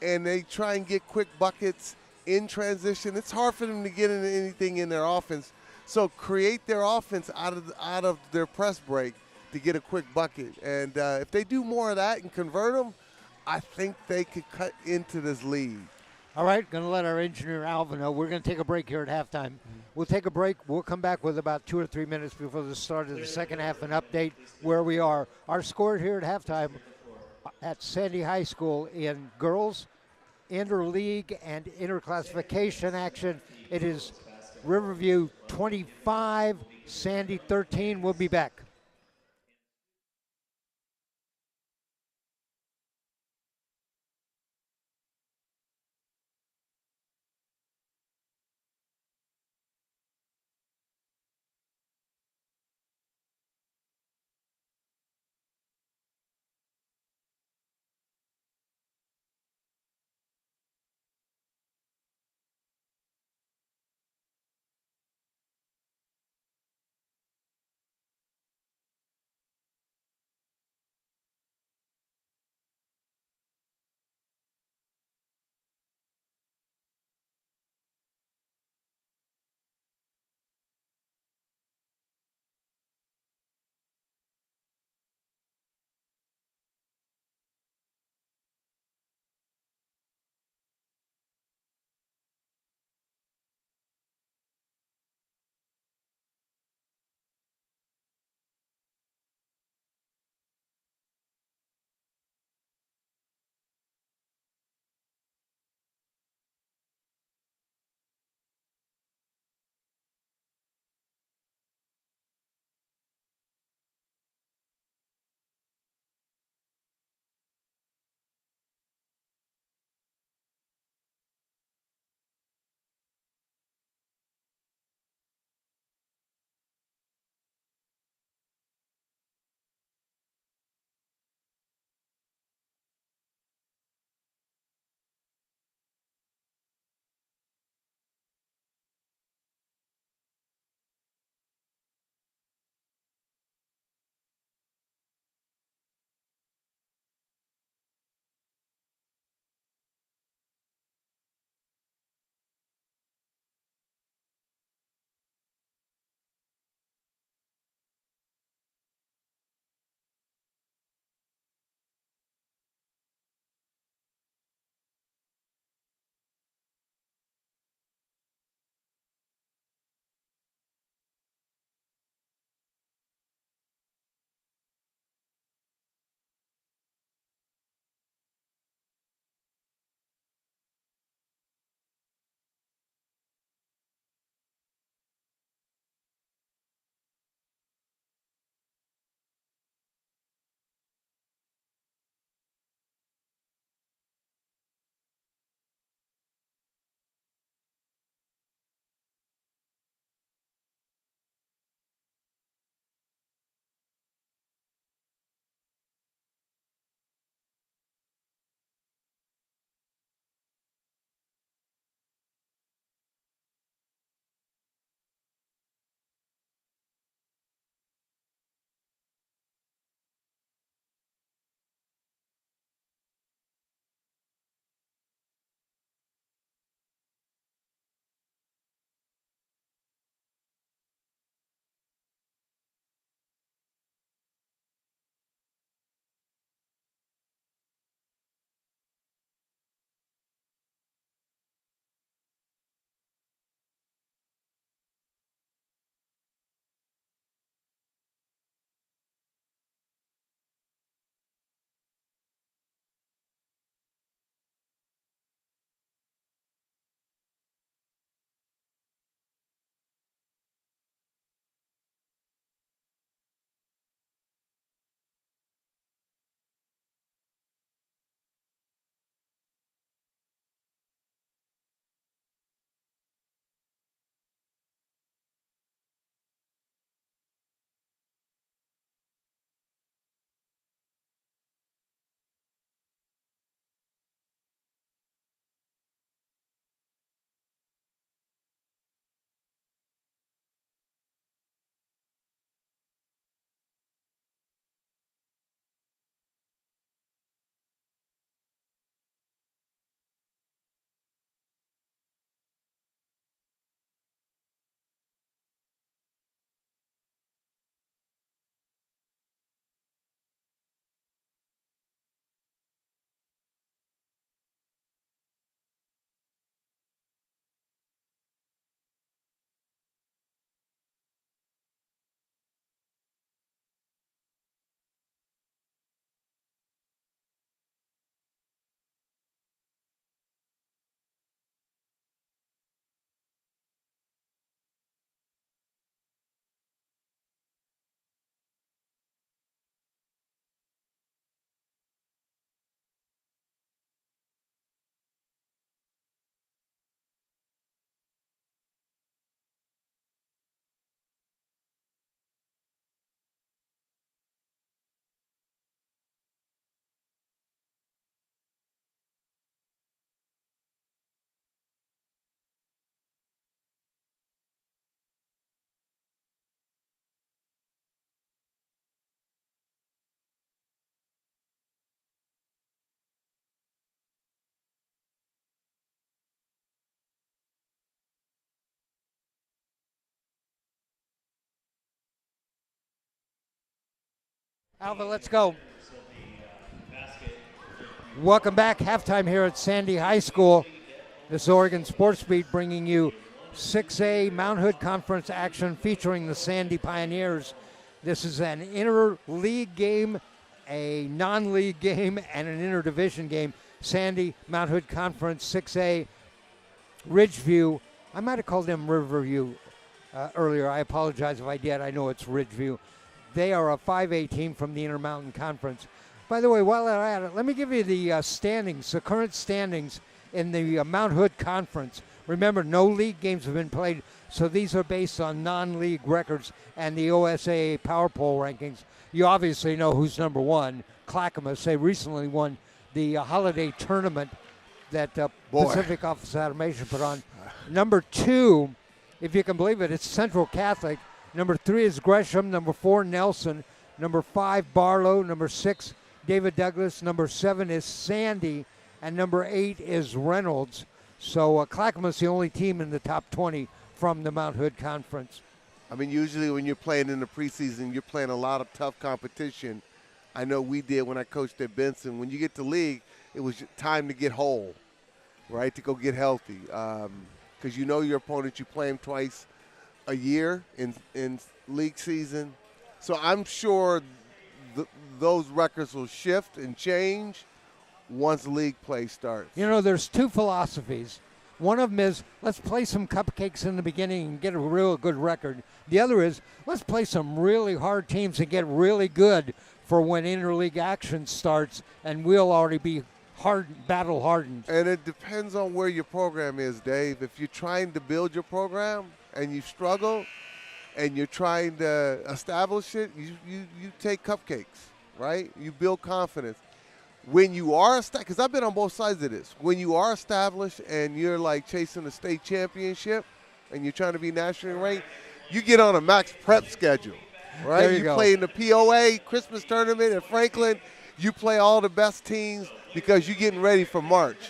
and they try and get quick buckets in transition, it's hard for them to get into anything in their offense. So create their offense out of their press break to get a quick bucket. And if they do more of that and convert them, I think they could cut into this lead. All right, going to let our engineer Alvin know. We're going to take a break here at halftime. We'll take a break. We'll come back with about 2 or 3 minutes before the start of the second half and update where we are. Our score here at halftime at Sandy High School in girls interleague and interclassification action. It is Riverview 25, Sandy 13. We'll be back. Alva, let's go. Welcome back. Halftime here at Sandy High School. This is Oregon Sports Beat bringing you 6A Mount Hood Conference action featuring the Sandy Pioneers. This is an inter-league game, a non-league game, and an interdivision game. Sandy, Mount Hood Conference, 6A, Ridgeview. I might have called them Riverview earlier. I apologize if I did. I know it's Ridgeview. They are a 5A team from the Intermountain Conference. By the way, while I'm at it, let me give you the standings, the current standings in the Mount Hood Conference. Remember, no league games have been played, so these are based on non-league records and the OSA Power Poll rankings. You obviously know who's number one. Clackamas, they recently won the holiday tournament that Pacific Office Automation put on. Number two, if you can believe it, it's Central Catholic. Number 3 is Gresham. Number 4, Nelson. Number 5, Barlow. Number 6, David Douglas. Number 7 is Sandy. And number 8 is Reynolds. So Clackamas the only team in the top 20 from the Mount Hood Conference. I mean, usually when you're playing in the preseason, you're playing a lot of tough competition. I know we did when I coached at Benson. When you get to league, it was time to get whole, right, to go get healthy. Because you know your opponent, you play them twice a year in league season. So I'm sure those records will shift and change once league play starts. You know, there's two philosophies. One of them is, let's play some cupcakes in the beginning and get a real good record. The other is, let's play some really hard teams and get really good for when interleague action starts, and we'll already be battle hardened. And it depends on where your program is, Dave. If you're trying to build your program and you struggle and you're trying to establish it, you take cupcakes, right? You build confidence. When you are established, because I've been on both sides of this, when you are established and you're like chasing a state championship and you're trying to be nationally ranked, you get on a max prep schedule, right? There you go. Play in the POA, Christmas tournament at Franklin. You play all the best teams because you're getting ready for March.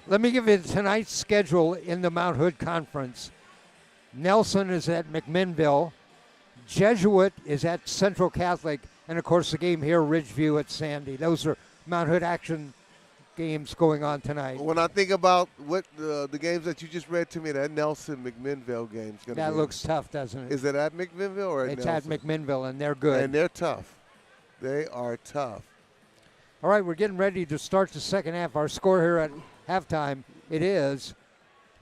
Let me give you tonight's schedule in the Mount Hood Conference. Nelson is at McMinnville. Jesuit is at Central Catholic. And, of course, the game here, Ridgeview at Sandy. Those are Mount Hood action games going on tonight. When I think about what the games that you just read to me, that Nelson-McMinnville game's going to be. That looks tough, doesn't it? Is it at McMinnville or at Nelson? It's at McMinnville, and they're good. And they're tough. They are tough. All right, we're getting ready to start the second half. Our score here at halftime, it is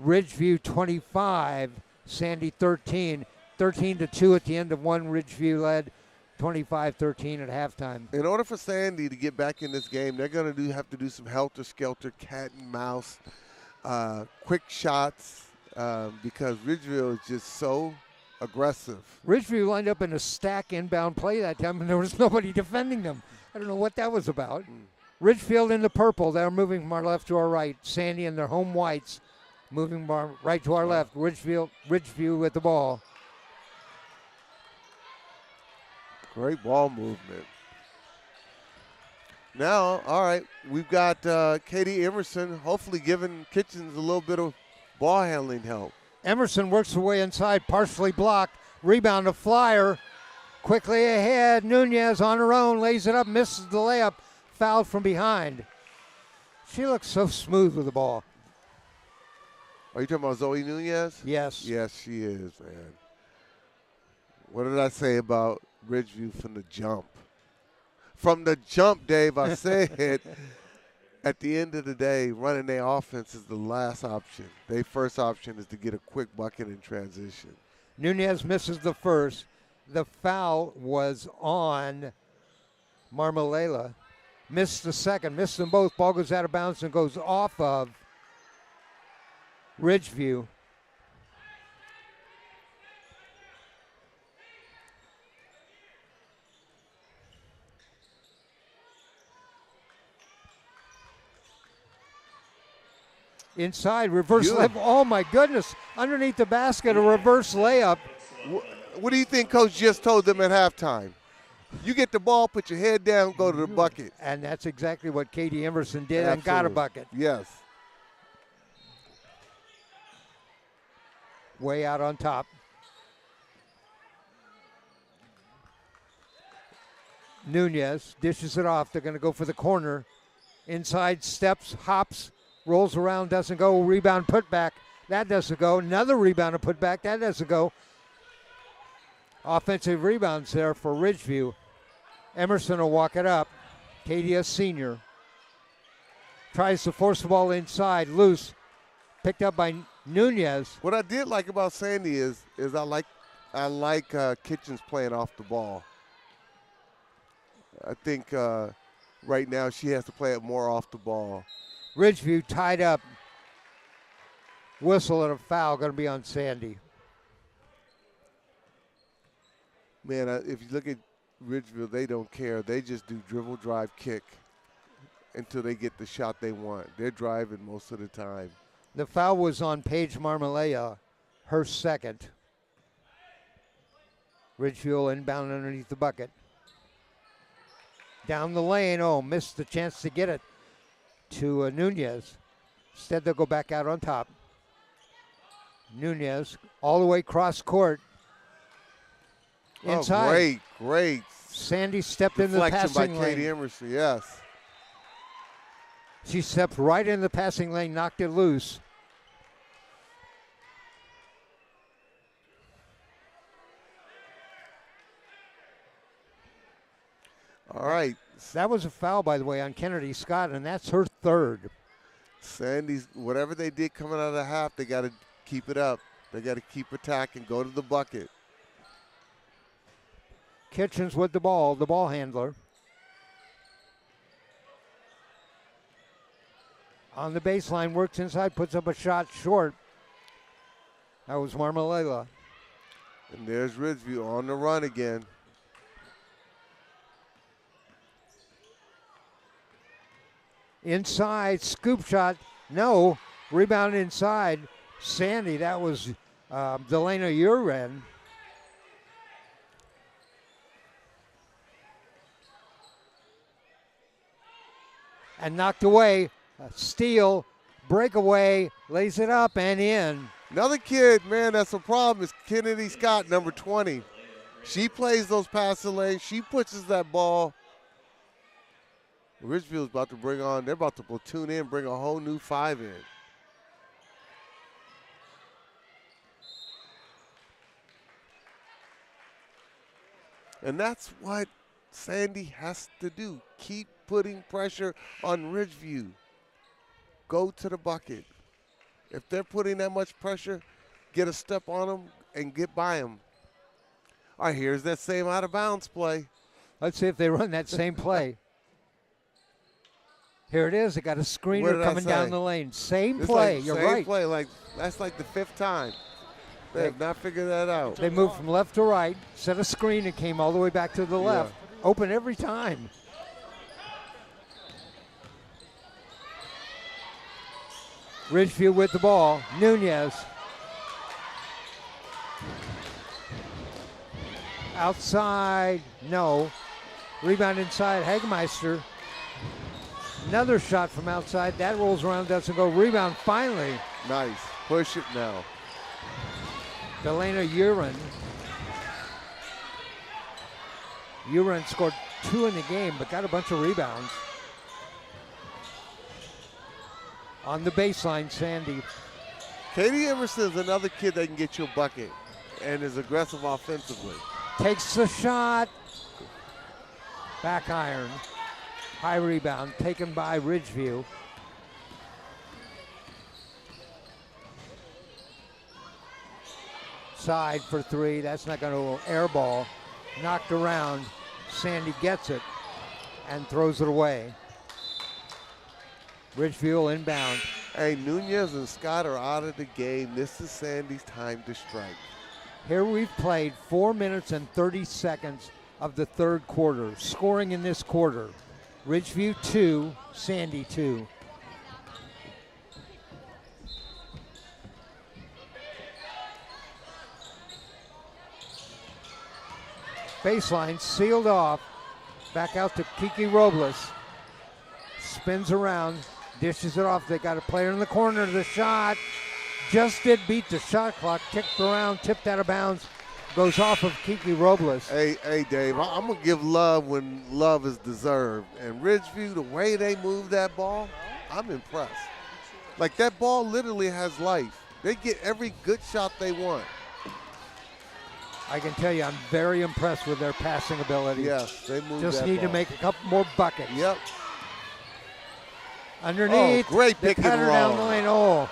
Ridgeview 25, Sandy 13. 13-2 at the end of one. Ridgeview led 25-13 at halftime. In order for Sandy to get back in this game, they're going to have to do some helter-skelter, cat and mouse, quick shots, because Ridgeview is just so aggressive. Ridgeview lined up in a stack inbound play that time, and there was nobody defending them. I don't know what that was about. Ridgefield in the purple. They're moving from our left to our right. Sandy in their home whites moving from right to our left. Ridgeview with the ball. Great ball movement. Now, all right, we've got Katie Emerson hopefully giving Kitchens a little bit of ball handling help. Emerson works her way inside, partially blocked. Rebound to Flyer. Quickly ahead. Nunez on her own, lays it up, misses the layup. Fouled from behind. She looks so smooth with the ball. Are you talking about Zoe Nunez? Yes. Yes, she is, man. What did I say about Ridgeview from the jump? From the jump, Dave, I said at the end of the day, running their offense is the last option. Their first option is to get a quick bucket in transition. Nunez misses the first. The foul was on Marmalela. Missed the second. Missed them both. Ball goes out of bounds and goes off of Ridgeview. Inside, reverse layup. Oh, my goodness. Underneath the basket, a reverse layup. What do you think Coach just told them at halftime? You get the ball, put your head down, go to the bucket. And that's exactly what Katie Emerson did. Absolutely. And got a bucket. Yes. Way out on top. Nunez dishes it off. They're going to go for the corner. Inside, steps, hops, rolls around, doesn't go. Rebound, put back. That doesn't go. Another rebound and put back. That doesn't go. Offensive rebounds there for Ridgeview. Emerson will walk it up. Cadia senior. Tries to force the ball inside. Loose. Picked up by Nunez. What I did like about Sandy is I like Kitchens playing off the ball. I think right now she has to play it more off the ball. Ridgeview tied up. Whistle and a foul going to be on Sandy. Man, if you look at Ridgeview, they don't care. They just do dribble, drive, kick until they get the shot they want. They're driving most of the time. The foul was on Paige Marmalea, her second. Ridgeview inbound underneath the bucket. Down the lane, missed the chance to get it to Nunez. Instead, they'll go back out on top. Nunez all the way cross court. Inside. Great. Sandy stepped into the Deflection passing by lane. Katie Emerson, yes. She stepped right in the passing lane, knocked it loose. All right. That was a foul, by the way, on Kennedy Scott, and that's her third. Sandy's, whatever they did coming out of the half, they got to keep it up. They got to keep attacking, go to the bucket. Kitchens with the ball handler. On the baseline, works inside, puts up a shot short. That was Marmalea. And there's Ridgeview on the run again. Inside, scoop shot, no. Rebound inside. Sandy, that was Delana Uren. And knocked away. Steal, breakaway, lays it up and in. Another kid, man, that's a problem, is Kennedy Scott, number 20. She plays those passing lanes. She pushes that ball. Ridgeville's about to they're about to platoon in, bring a whole new 5 in. And that's what Sandy has to do. Keep putting pressure on Ridgeview. Go to the bucket. If they're putting that much pressure, get a step on them and get by them. All right, here's that same out of bounds play. Let's see if they run that same play. Here it is. They got a screener coming down the lane. Same play. You're right. Same play. That's like the 5th time. They have not figured that out. They moved from left to right, set a screen, and came all the way back to the left. Open every time. Ridgeview with the ball. Nunez. Outside, no. Rebound inside, Hagmeister. Another shot from outside. That rolls around, doesn't go. Rebound finally. Nice. Push it now. Delana Uren. Uren scored 2 in the game, but got a bunch of rebounds. On the baseline, Sandy. Katie Emerson is another kid that can get you a bucket and is aggressive offensively. Takes the shot. Back iron. High rebound taken by Ridgeview. Side for 3. That's not going to air ball. Knocked around. Sandy gets it and throws it away. Ridgeview inbound. Hey, Nunez and Scott are out of the game. This is Sandy's time to strike. Here we've played 4 minutes and 30 seconds of the third quarter. Scoring in this quarter. Ridgeview 2, Sandy 2. Baseline sealed off. Back out to Kiki Robles. Spins around, dishes it off. They got a player in the corner. The shot just did beat the shot clock. Kicked around, tipped out of bounds. goes off of Kiki Robles. Hey, Dave, I'm going to give love when love is deserved. And Ridgeview, the way they move that ball, I'm impressed. Like, that ball literally has life. They get every good shot they want. I can tell you I'm very impressed with their passing ability. Yes, they move Just that need ball. to make a couple more buckets. Yep. Underneath, great the pick and cutter down the roll. lane. Oh.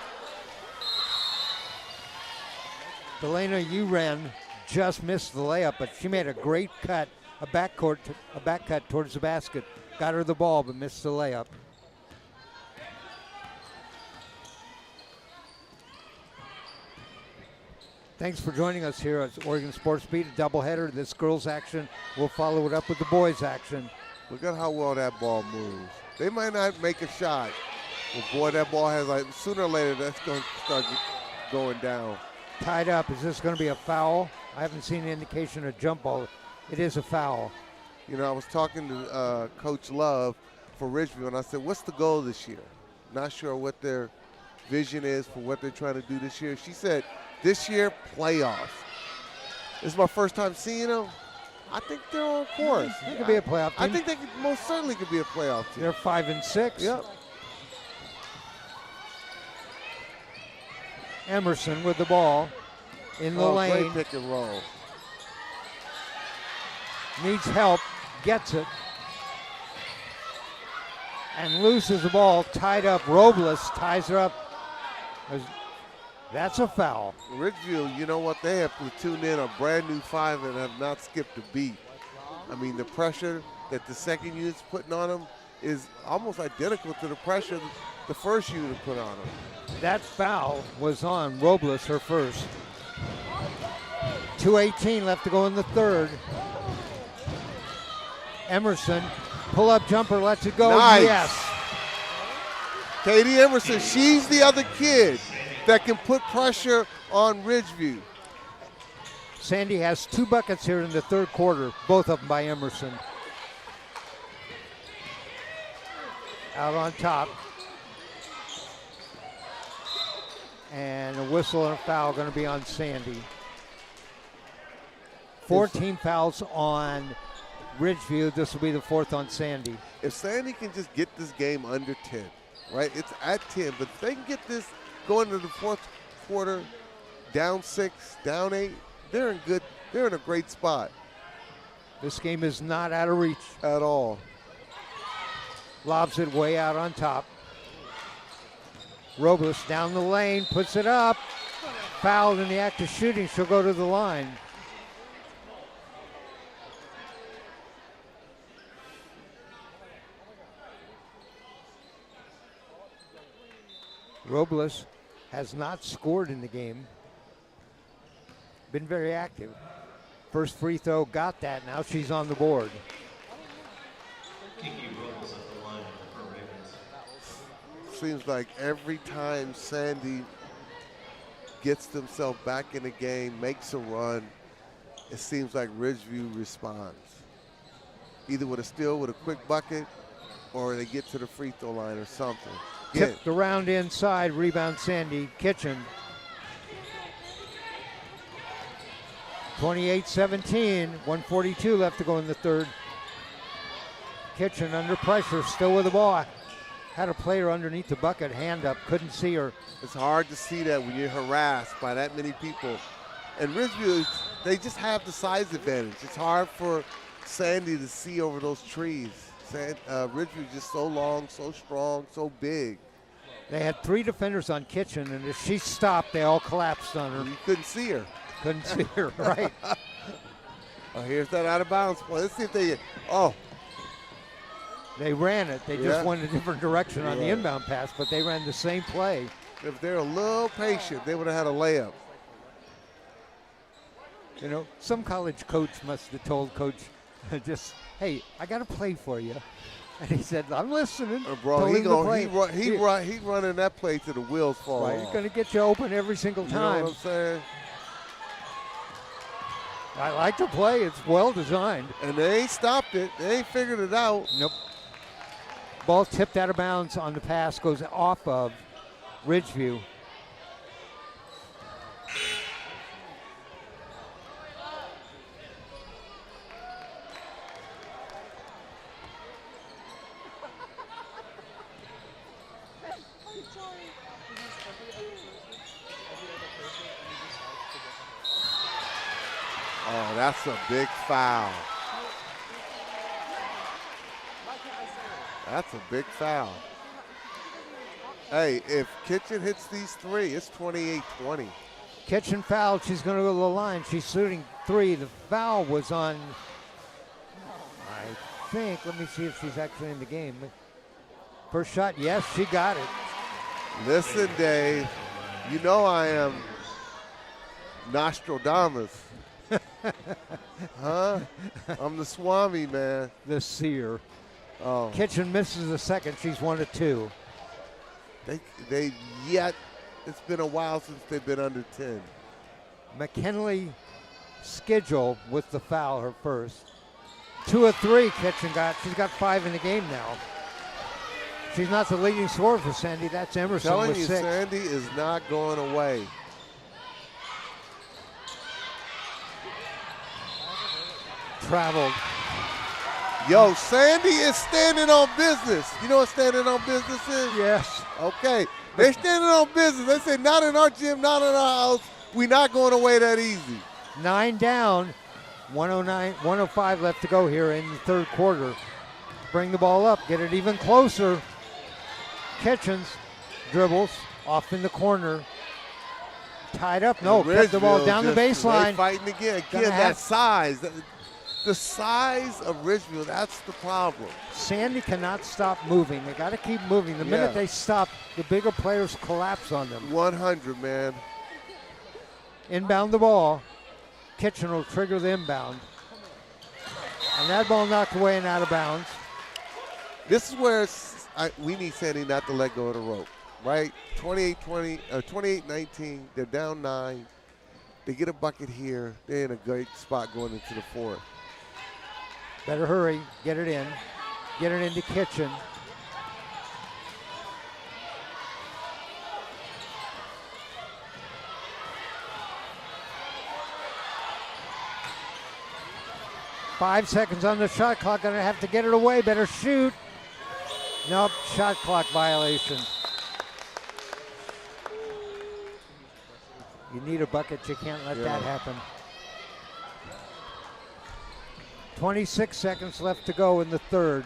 Delana Uren just missed the layup, but she made a great cut, a back cut towards the basket. Got her the ball, but missed the layup. Thanks for joining us here at Oregon Sports Beat, a doubleheader. This girls' action, we'll follow it up with the boys' action. Look at how well that ball moves. They might not make a shot, but boy, that ball has, like, sooner or later, that's going to start going down. Tied up. Is this going to be a foul? I haven't seen an indication of jump ball. It is a foul. You know, I was talking to Coach Love for Ridgeview, and I said, what's the goal this year? Not sure what their vision is for what they're trying to do this year. She said, this year, playoffs. This is my first time seeing them. I think they're on course. They could be a playoff team. I think they most certainly could be a playoff team. They're 5-6. Yep. Emerson with the ball in the lane. Great pick and roll. Needs help, gets it, and loses the ball. Tied up. Robles ties her up. That's a foul. Ridgeview, you know what? They have platooned in a brand new five and have not skipped a beat. I mean, the pressure that the second unit's putting on them is almost identical to the pressure the first unit put on them. That foul was on Robles, her first. 2:18 left to go in the third. Emerson, pull-up jumper, lets it go. Nice. Yes. Katie Emerson, she's the other kid that can put pressure on Ridgeview. Sandy has 2 buckets here in the third quarter, both of them by Emerson. Out on top. And a whistle and a foul going to be on Sandy. 14 fouls on Ridgeview. This will be the 4th on Sandy. If Sandy can just get this game under 10, right? It's at 10, but if they can get this going to the fourth quarter, down 6, down 8, they're in a great spot. This game is not out of reach at all. Lobs it way out on top. Robles down the lane, puts it up. Fouled in the act of shooting. She'll go to the line. Robles has not scored in the game. Been very active. First free throw, got that. Now she's on the board. Seems like every time Sandy gets themselves back in the game, makes a run, it seems like Ridgeview responds. Either with a steal, with a quick bucket, or they get to the free throw line or something. Tipped around inside, rebound Sandy. Kitchen. 28-17, 1:42 left to go in the third. Kitchen under pressure, still with the ball. Had a player underneath the bucket, hand up, couldn't see her. It's hard to see that when you're harassed by that many people. And Ridgeview, they just have the size advantage. It's hard for Sandy to see over those trees. Ridgeview just so long, so strong, so big. They had 3 defenders on Kitchen, and if she stopped, they all collapsed on her. You couldn't see her. Couldn't see her, right. Oh, here's that out of bounds play. Let's see if they get, oh. They ran it. They just went a different direction on the inbound pass, but they ran the same play. If they're a little patient, they would have had a layup. You know, some college coach must have told Coach just, hey, I got to play for you. And he said, I'm listening. Bro, he running that play to the wheels fall off. He's going to get you open every single time. You know what I'm saying? I like to play. It's well designed. And they ain't stopped it. They ain't figured it out. Nope. Ball tipped out of bounds on the pass, goes off of Ridgeview. Oh, that's a big foul. That's a big foul. Hey, if Kitchen hits these three, it's 28-20. Kitchen fouled. She's going to go to the line. She's shooting three. The foul was on, I think, let me see if she's actually in the game. First shot, yes, she got it. Listen, Dave, you know I am Nostradamus. Huh? I'm the Swami, man. The seer. Oh. Kitchen misses the second. She's 1 of 2. They yet, it's been a while since they've been under 10. McKinley Schedule with the foul, her first. 2 of 3 Kitchen got. She's got 5 in the game now. She's not the leading scorer for Sandy. That's Emerson Telling with you, 6. Sandy is not going away. Traveled. Yo, Sandy is standing on business. You know what standing on business is? Yes. Okay. They're standing on business. They say, not in our gym, not in our house. We're not going away that easy. 9 down. 105 left to go here in the third quarter. Bring the ball up. Get it even closer. Kitchens dribbles off in the corner. Tied up. No, kept the ball down the baseline. Fighting again. Again, that size. The size of Ridgeview, that's the problem. Sandy cannot stop moving. They got to keep moving. The minute they stop, the bigger players collapse on them. 100, man. Inbound the ball. Kitchen will trigger the inbound. And that ball knocked away and out of bounds. This is where we need Sandy not to let go of the rope, right? 28-19, they're down 9. They get a bucket here. They're in a great spot going into the fourth. Better hurry, get it in. Get it into Kitchen. Five seconds on the shot clock. Gonna have to get it away. Better shoot. Nope, shot clock violation. You need a bucket. You can't let that happen. 26 seconds left to go in the third.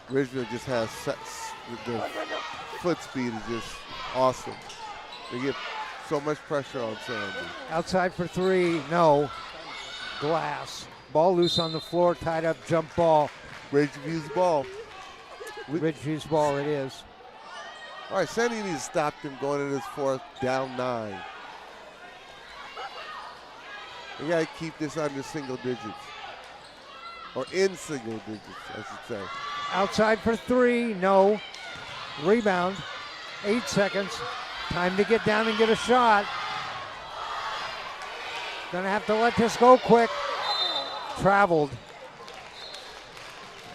Ridgeview just has the foot speed is just awesome. They get so much pressure on Sandy. Outside for 3, no. Glass. Ball loose on the floor, tied up, jump ball. Ridgeview's ball. Ridgeview's ball it is. All right, Sandy needs to stop them going in this fourth, down 9. They got to keep this under single digits. Or in single digits, I should say. Outside for 3, no. Rebound, 8 seconds. Time to get down and get a shot. Gonna have to let this go quick. Traveled.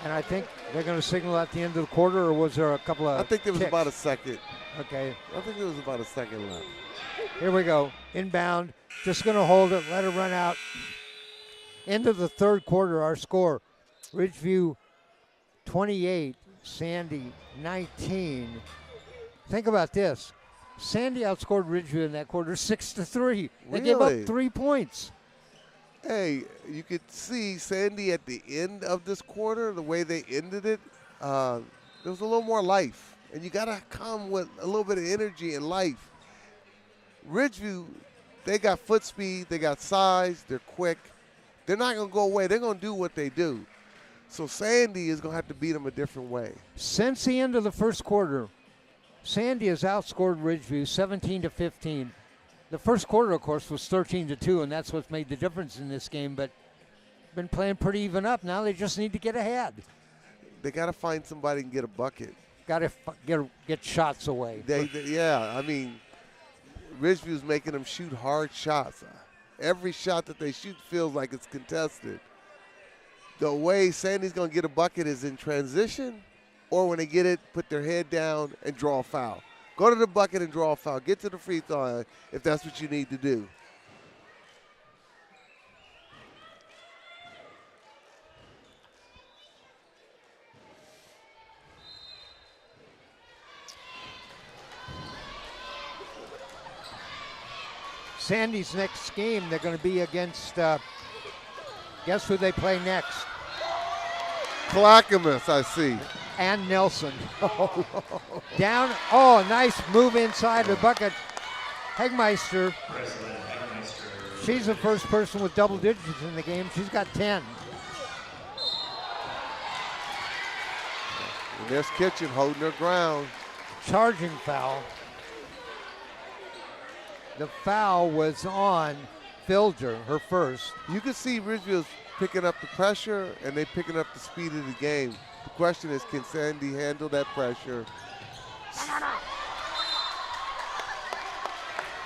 And I think they're gonna signal at the end of the quarter, or was there a couple of I think there was kicks? about a second. Okay. I think there was about a second left. Here we go. Inbound. Just gonna hold it, let it run out. End of the third quarter, our score, Ridgeview 28, Sandy 19. Think about this. Sandy outscored Ridgeview in that quarter 6-3. They gave up 3 points. Hey, you could see Sandy at the end of this quarter, the way they ended it, there was a little more life. And you got to come with a little bit of energy and life. Ridgeview, they got foot speed, they got size, they're quick. They're not going to go away. They're going to do what they do. So Sandy is going to have to beat them a different way. Since the end of the first quarter, Sandy has outscored Ridgeview 17-15. The first quarter, of course, was 13-2, and that's what made the difference in this game. But been playing pretty even up. Now they just need to get ahead. They got to find somebody and get a bucket. Got to get shots away. Yeah, I mean, Ridgeview's making them shoot hard shots. Every shot that they shoot feels like it's contested. The way Sandy's going to get a bucket is in transition, or when they get it, put their head down and draw a foul. Go to the bucket and draw a foul. Get to the free throw line if that's what you need to do. Sandy's next game, they're going to be against Guess who they play next? Clackamas, I see. And Nelson. Down. Oh, nice move inside the bucket. Hegmeister. She's the first person with double digits in the game. She's got 10. And there's Kitchen holding her ground. Charging foul. The foul was on Filger, her first. You can see Ridgeview's picking up the pressure and they picking up the speed of the game. The question is, can Sandy handle that pressure?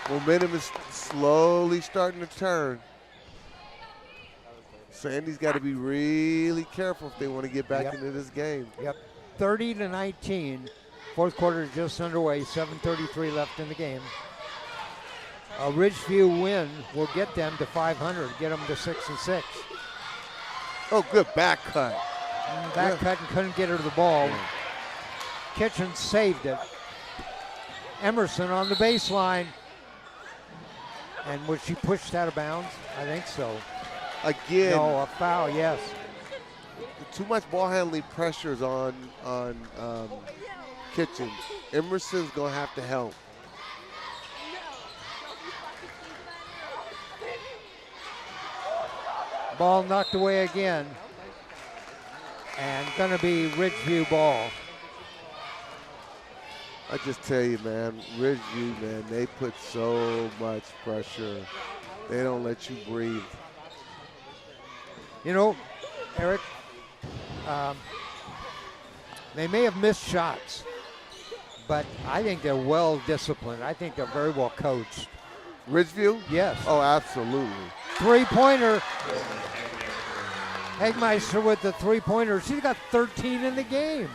Momentum is slowly starting to turn. Sandy's got to be really careful if they want to get back into this game. 30-19. Fourth quarter is just underway. 7:33 left in the game. A Ridgeview win will get them to 500, get them to 6-6. Oh, good back cut. Back cut and couldn't get her to the ball. Kitchen saved it. Emerson on the baseline. And was she pushed out of bounds? I think so. Again. No, a foul, yes. Too much ball handling pressures on Kitchen. Emerson's going to have to help. Ball knocked away again. And going to be Ridgeview ball. I just tell you, man, Ridgeview, man, they put so much pressure. They don't let you breathe. You know, Eric, they may have missed shots, but I think they're well disciplined. I think they're very well coached. Ridgeview? Yes. Oh, absolutely. Three-pointer. Hegmeister with the three-pointer. She's got 13 in the game,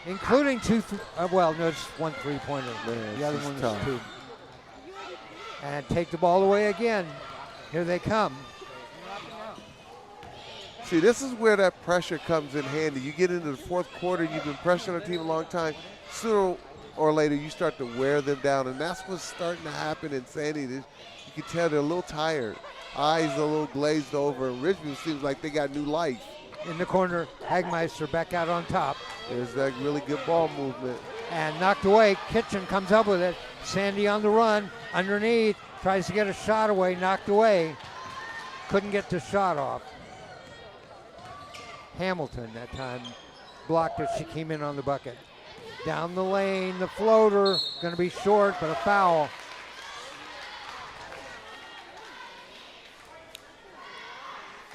including two. Well, no, it's one three-pointer. Man, the other one tough. is two. And take the ball away again. Here they come. See, this is where that pressure comes in handy. You get into the fourth quarter, you've been pressuring a team a long time. Sooner or later, you start to wear them down, and that's what's starting to happen in Sandy. You can tell they're a little tired. Eyes a little glazed over. Ridgeview seems like they got new life. In the corner, Hagmeister back out on top. There's that really good ball movement. And knocked away. Kitchen comes up with it. Sandy on the run. Underneath. Tries to get a shot away. Knocked away. Couldn't get the shot off. Hamilton that time blocked it. She came in on the bucket. Down the lane. The floater. Going to be short, but a foul.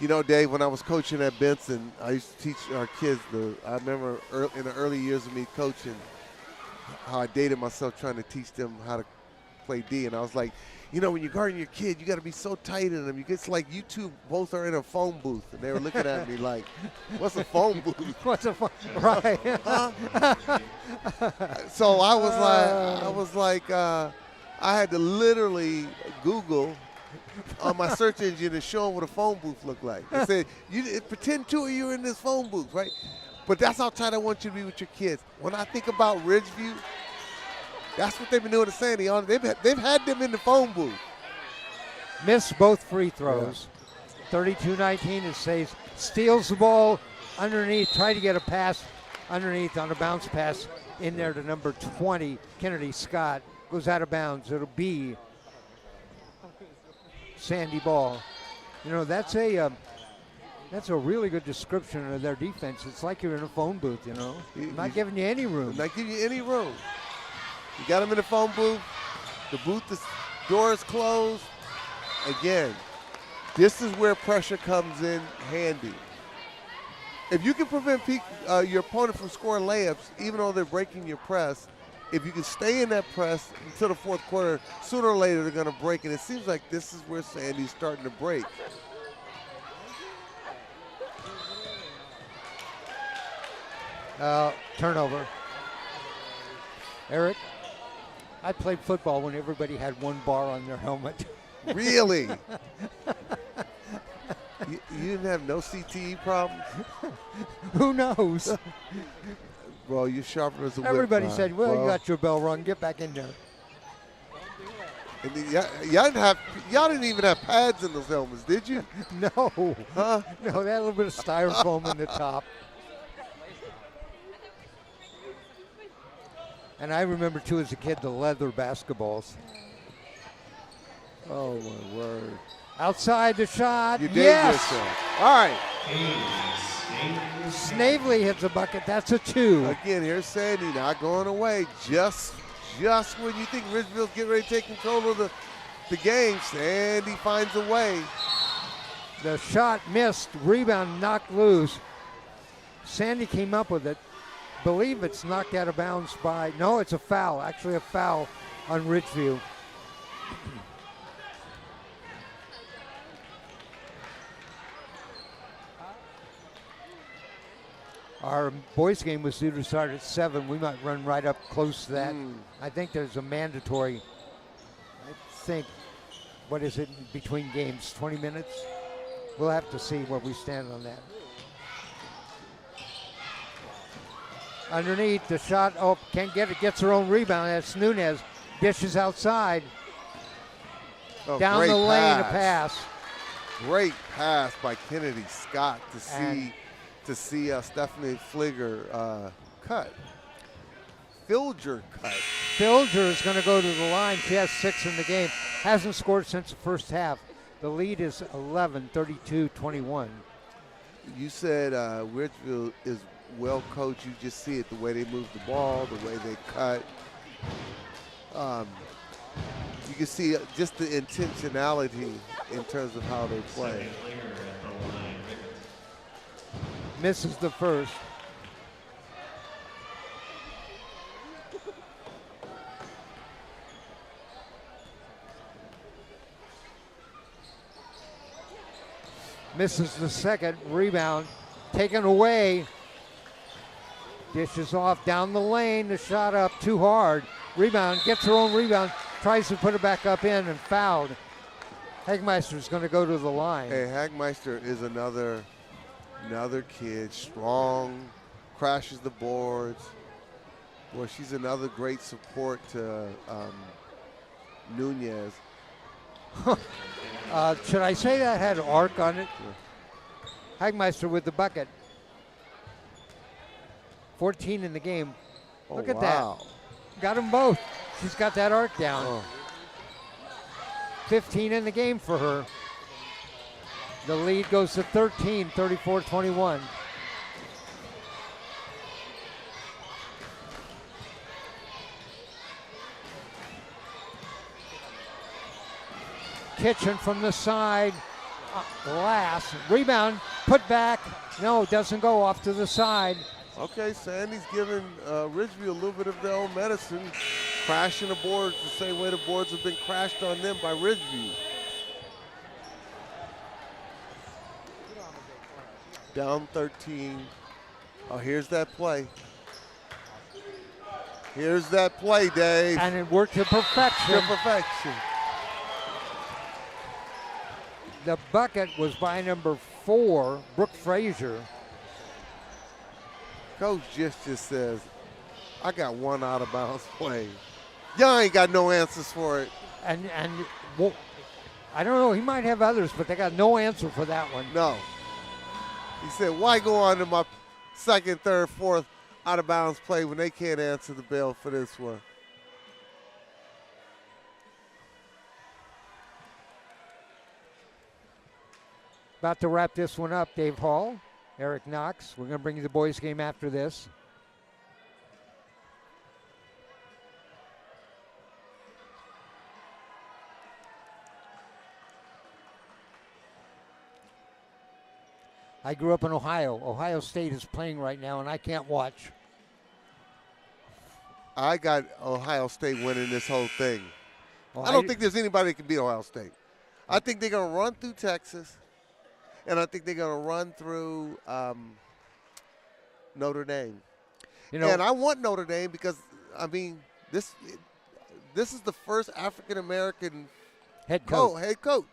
You know, Dave, when I was coaching at Benson, I used to teach our kids. I remember in the early years of me coaching, how I dated myself trying to teach them how to play D. And I was like, you know, when you're guarding your kid, you got to be so tight in them. It's like you two both are in a phone booth. And they were looking at me like, what's a phone booth? What's a phone? Right. So I was like, I had to literally Google on my search engine and show them what a phone booth looked like. I said, pretend two of you are in this phone booth, right? But that's how tight I want you to be with your kids. When I think about Ridgeview, that's what they've been doing to Sandy. They've had them in the phone booth. Missed both free throws. 32-19 it says. Steals the ball underneath. Tried to get a pass underneath on a bounce pass in there to number 20, Kennedy Scott. Goes out of bounds. It'll be Sandy ball. You know, that's a really good description of their defense. It's like you're in a phone booth, you know. Not giving you any room. Not giving you any room. You got them in the phone booth. The door is closed. Again, this is where pressure comes in handy. If you can prevent your opponent from scoring layups, even though they're breaking your press, if you can stay in that press until the fourth quarter, sooner or later they're going to break. And it seems like this is where Sandy's starting to break. Turnover. Eric, I played football when everybody had one bar on their helmet. Really? You didn't have no CTE problems? Who knows? Bro, you're sharper as a whip. Everybody man. said, well, Bro. you got your bell rung. Get back in there. And then y'all didn't even have pads in those helmets, did you? No. Huh? No, they had a little bit of styrofoam in the top. And I remember, too, as a kid, the leather basketballs. Oh, my word. Outside the shot. You did yes! yourself. All right. Snavely hits a bucket. That's a 2. Again, here's Sandy not going away. Just when you think Ridgeville's getting ready to take control of the game, Sandy finds a way. The shot missed. Rebound knocked loose. Sandy came up with it. Believe it's knocked out of bounds by, no, it's a foul. Actually a foul on Ridgeview. Our boys game was due to start at 7. We might run right up close to that. I think there's a mandatory, what is it, between games, 20 minutes? We'll have to see where we stand on that. Underneath, the shot, can't get it, gets her own rebound. That's Nunez, dishes outside. Down the lane, a pass. Great pass by Kennedy Scott to see Stephanie Fligger cut. Filger cut. Filger is going to go to the line. She has 6 in the game. Hasn't scored since the first half. The lead is 11, 32-21. You said Ridgeville is well coached. You just see it, the way they move the ball, the way they cut. You can see just the intentionality in terms of how they play. Misses the first. Misses the second. Rebound taken away. Dishes off down the lane. The shot up too hard. Rebound, gets her own rebound. Tries to put it back up in and fouled. Hagmeister's going to go to the line. Hey, Hagmeister is another kid, strong, crashes the boards. Well, she's another great support to Nunez. Should I say that had arc on it? Yeah. Hagmeister with the bucket. 14 in the game. Look at that. Got them both. She's got that arc down. 15 in the game for her. The lead goes to 13, 34-21. Kitchen from the side. Glass. Rebound. Put back. No, doesn't go, off to the side. Okay, Sandy's giving Ridgeview a little bit of their own medicine. Crashing the boards the same way the boards have been crashed on them by Ridgeview. Down 13. Oh, here's that play. Here's that play, Dave. And it worked to perfection. The bucket was by number 4, Brooke Frazier. Coach just says, I got one out of bounds play. Y'all ain't got no answers for it. And well, I don't know, he might have others, but they got no answer for that one. No. He said, why go on to my second, third, fourth out of bounds play when they can't answer the bell for this one? About to wrap this one up, Dave Hall, Eric Knox. We're going to bring you the boys' game after this. I grew up in Ohio. Ohio State is playing right now, and I can't watch. I got Ohio State winning this whole thing. Well, I don't think there's anybody that can beat Ohio State. I think they're going to run through Texas, and I think they're going to run through Notre Dame. You know, and I want Notre Dame because, I mean, this is the first African-American head coach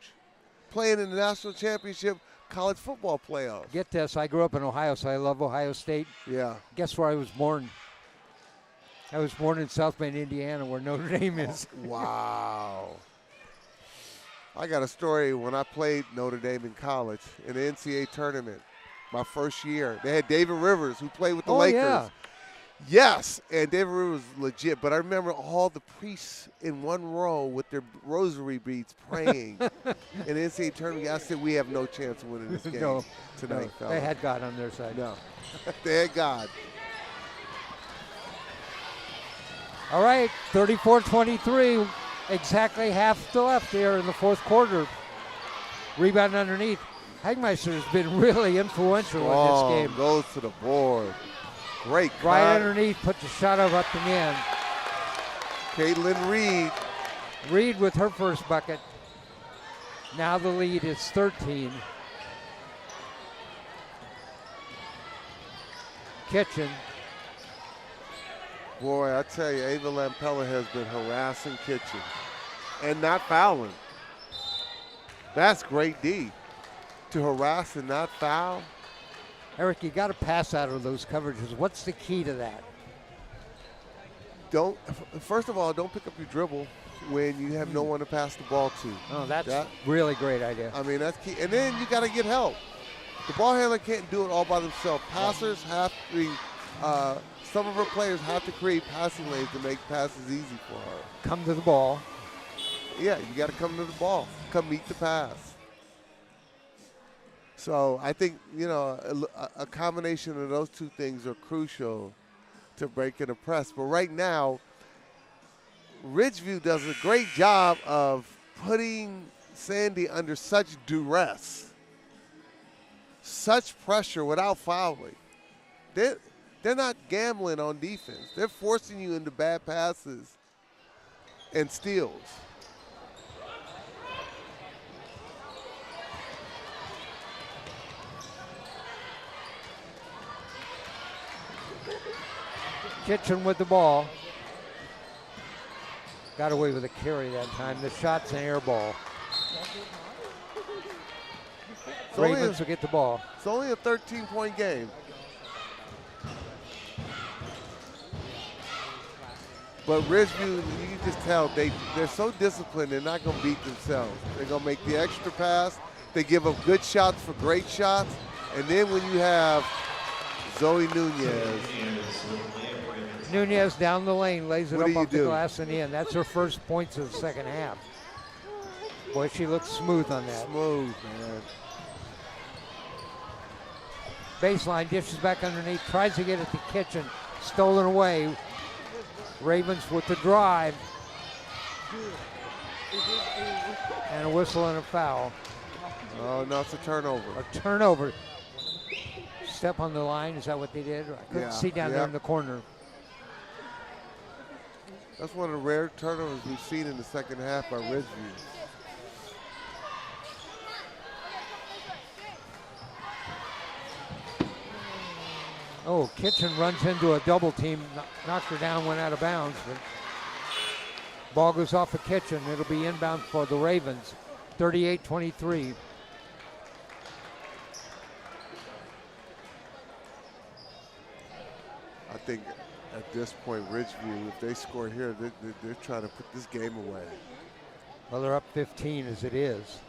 playing in the national championship college football playoffs. Get this, I grew up in Ohio, so I love Ohio State. Yeah. Guess where I was born? I was born in South Bend, Indiana, where Notre Dame is. Wow. I got a story when I played Notre Dame in college in the NCAA tournament. My first year, they had David Rivers who played with the Lakers. Yeah. Yes, and David Rivers was legit. But I remember all the priests in one row with their rosary beads praying in the NCAA tournament. I said, we have no chance of winning this game tonight, no, fellas. they had God on their side. No, they had God. All right, 34-23. Exactly half still left here in the fourth quarter. Rebound underneath. Hagmeister has been really influential in this game. Goes to the board. Great. Right underneath, put the shot up and in. Caitlin Reed. Reed with her first bucket. Now the lead is 13. Kitchen. Boy, I tell you, Ava Lampella has been harassing Kitchen and not fouling. That's great D. To harass and not foul. Eric, you got to pass out of those coverages. What's the key to that? First of all, don't pick up your dribble when you have no one to pass the ball to. Oh, that's really great idea. I mean, that's key. And then you got to get help. The ball handler can't do it all by themselves. Passers have to some of her players have to create passing lanes to make passes easy for her. Come to the ball. Yeah, you got to come to the ball. Come meet the pass. So I think, a combination of those two things are crucial to breaking a press. But right now, Ridgeview does a great job of putting Sandy under such duress, such pressure without fouling. They're not gambling on defense. They're forcing you into bad passes and steals. Kitchen with the ball. Got away with a carry that time. The shot's an air ball. Ravens will get the ball. It's only a 13-point game. But Ridgeview, you can just tell, they're so disciplined, they're not going to beat themselves. They're going to make the extra pass. They give up good shots for great shots. And then when you have Zoe Nunez down the lane, lays it What up do off you the do? glass and in. That's her first points of the second half. Boy, she looks smooth on that. Smooth, man. Baseline, dishes back underneath, tries to get it to Kitchen. Stolen away. Ravens with the drive. And a whistle and a foul. Oh, no, it's a turnover. A turnover. Step on the line, is that what they did? I couldn't see down there in the corner. That's one of the rare turnovers we've seen in the second half by Ridgeview. Oh, Kitchen runs into a double team, knocked her down, went out of bounds. But ball goes off of Kitchen. It'll be inbound for the Ravens, 38-23. I think at this point, Ridgeview, if they score here, they're trying to put this game away. Well, they're up 15 as it is.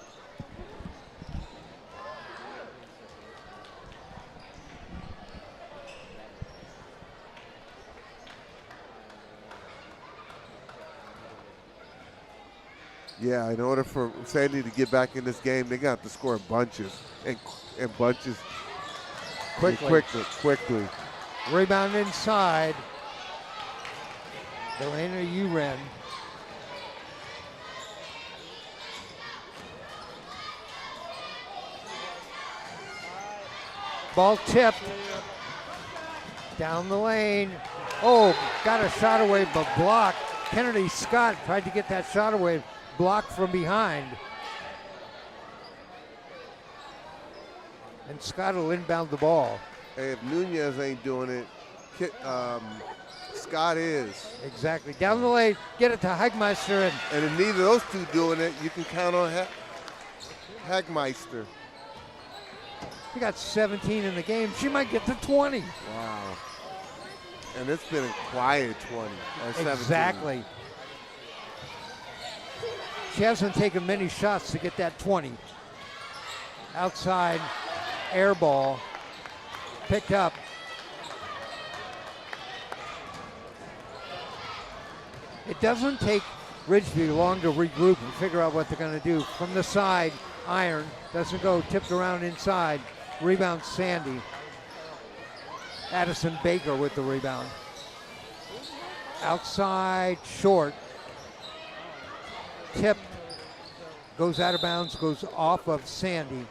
Yeah, in order for Sandy to get back in this game, they got to score bunches and bunches quickly. Rebound inside. Delana Uren. Ball tipped. Down the lane. Oh, got a shot away, but blocked. Kennedy Scott tried to get that shot away, blocked from behind. And Scott will inbound the ball. Hey, if Nunez ain't doing it, Scott is. Exactly. Down the lane, get it to Hagmeister. And if neither of those two doing it, you can count on Hagmeister. He got 17 in the game. She might get to 20. Wow. And it's been a quiet 20 or 17. Exactly. She hasn't taken many shots to get that 20. Outside, air ball, picked up. It doesn't take Ridgeview long to regroup and figure out what they're going to do. From the side, iron, doesn't go, tipped around inside. Rebound, Sandy. Addison Baker with the rebound. Outside, short. Tip goes out of bounds, goes off of Sandy.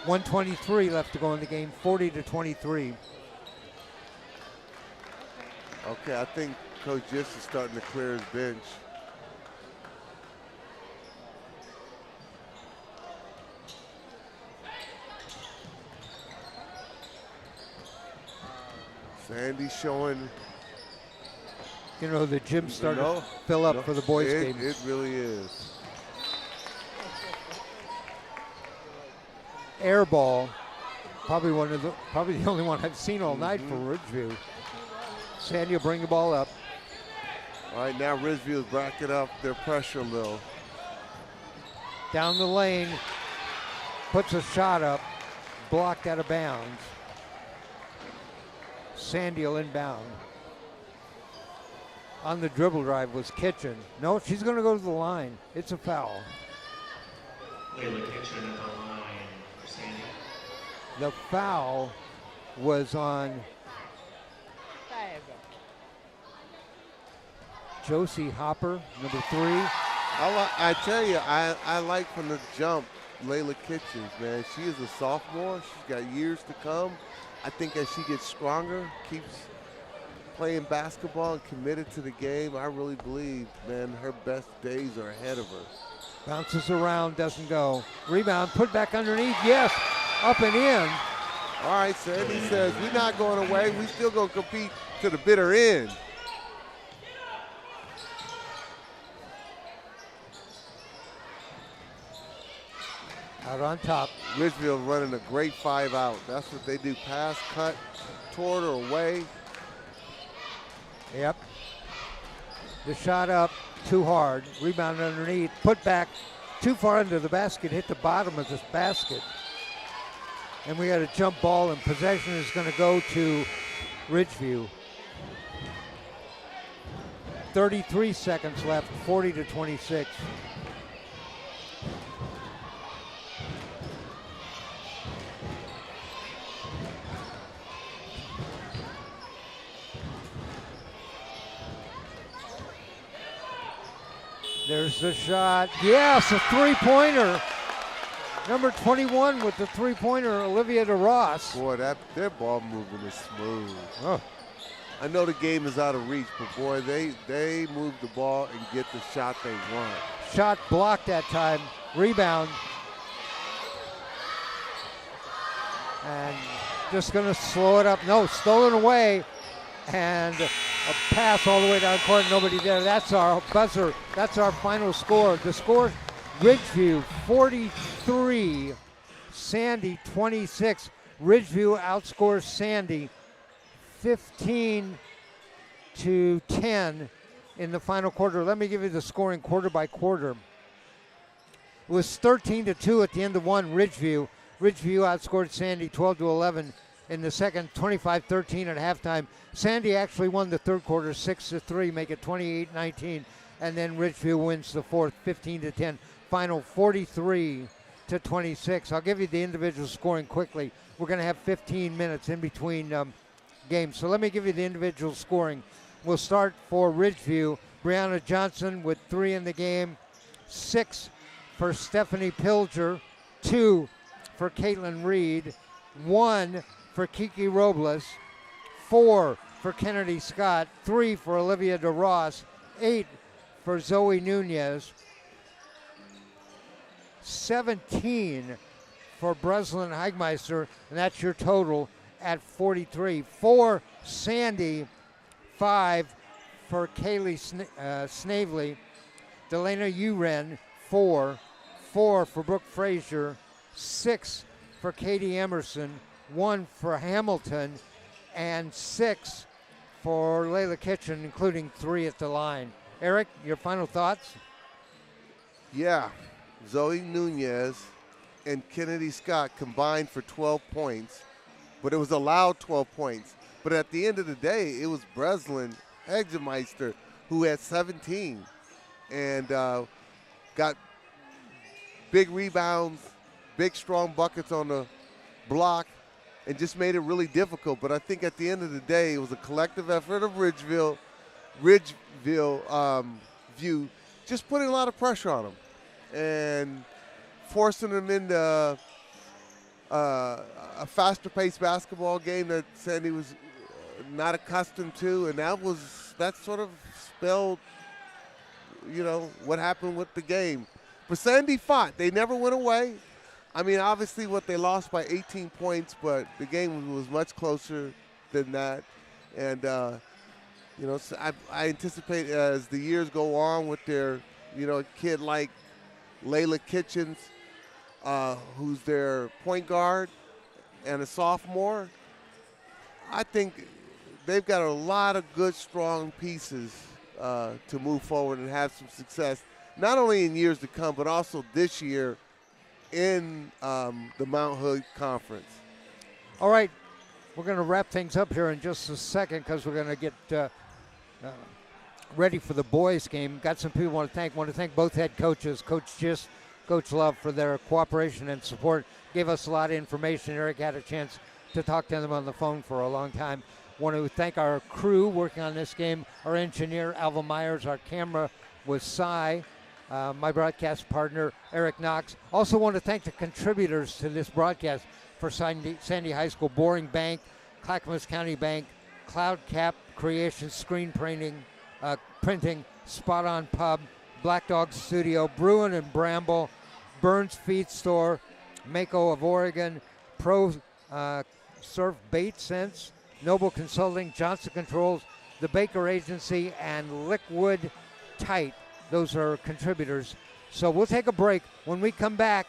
1:23 left to go in the game, 40-23. Okay, I think Coach Gist is starting to clear his bench. Sandy showing. You know, the gym's starting to fill up for the boys' game. It really is. Air ball, probably the only one I've seen all night for Ridgeview. Sandy will bring the ball up. All right, now Ridgeview is backing up their pressure a little. Down the lane, puts a shot up, blocked out of bounds. Sandy will inbound. On the dribble drive was Kitchen. No, she's going to go to the line. It's a foul. Layla Kitchen at the line for Sandy. The foul was on Josie Hopper, number 3. I tell you, I like from the jump Layla Kitchens, man. She is a sophomore. She's got years to come. I think as she gets stronger, keeps playing basketball and committed to the game, I really believe, man, her best days are ahead of her. Bounces around, doesn't go. Rebound, put back underneath, yes, up and in. All right, Sandy says, we're not going away. We still going to compete to the bitter end. Out on top. Ridgeville running a great 5 out. That's what they do, pass, cut, toward or away. Yep. The shot up, too hard. Rebound underneath, put back, too far into the basket, hit the bottom of this basket. And we got a jump ball, and possession is going to go to Ridgeview. 33 seconds left, 40-26. There's the shot. Yes, a three-pointer. Number 21 with the three-pointer, Olivia DeRoss. Boy, their ball movement is smooth. Oh. I know the game is out of reach, but boy, they move the ball and get the shot they want. Shot blocked that time. Rebound. And just going to slow it up. No, stolen away. And a pass all the way down court, nobody there. That's our buzzer. That's our final score. The score, Ridgeview 43, Sandy 26. Ridgeview outscores Sandy 15-10 in the final quarter. Let me give you the scoring quarter by quarter. It was 13-2 at the end of one, Ridgeview. Ridgeview outscored Sandy 12-11 in the second, 25-13 at halftime. Sandy actually won the third quarter 6-3, make it 28-19, and then Ridgeview wins the fourth 15-10. Final 43-26. I'll give you the individual scoring quickly. We're going to have 15 minutes in between games, so let me give you the individual scoring. We'll start for Ridgeview. Brianna Johnson with 3 in the game, 6 for Stephanie Pilger, 2 for Caitlin Reed, 1 for Kiki Robles, 4 for Kennedy Scott, 3 for Olivia DeRoss, 8 for Zoe Nunez, 17 for Breslin Heigmeister, and that's your total at 43. 4 Sandy, 5 for Kaylee Snavely, Delana Uren, 4 for Brooke Frazier, 6 for Katie Emerson, 1 for Hamilton, and 6 for Layla Kitchen, including 3 at the line. Eric, your final thoughts? Yeah, Zoe Nunez and Kennedy Scott combined for 12 points, but it was allowed 12 points. But at the end of the day, it was Breslin Hegemeister who had 17 and got big rebounds, big strong buckets on the block, and just made it really difficult. But I think at the end of the day, it was a collective effort of Ridgeview View, just putting a lot of pressure on them and forcing them into a faster-paced basketball game that Sandy was not accustomed to, and that sort of spelled, what happened with the game. But Sandy fought. They never went away. I mean, obviously, they lost by 18 points, but the game was much closer than that. And, so I anticipate as the years go on with their, a kid like Layla Kitchens, who's their point guard and a sophomore, I think they've got a lot of good, strong pieces to move forward and have some success, not only in years to come, but also this year in the Mount Hood Conference. All right, we're going to wrap things up here in just a second because we're going to get ready for the boys' game. Got some people want to thank both head coaches, Coach Gist, Coach Love, for their cooperation and support. Gave us a lot of information. Eric had a chance to talk to them on the phone for a long time. Want to thank our crew working on this game, our engineer, Alva Myers, our camera was Cy, my broadcast partner, Eric Knox. Also want to thank the contributors to this broadcast for Sandy High School: Boring Bank, Clackamas County Bank, Cloud Cap Creations, Screen Printing, Spot On Pub, Black Dog Studio, Bruin and Bramble, Burns Feed Store, Mako of Oregon, Pro Surf Bait Sense, Noble Consulting, Johnson Controls, the Baker Agency, and Liquid Tight. Those are contributors. So we'll take a break. When we come back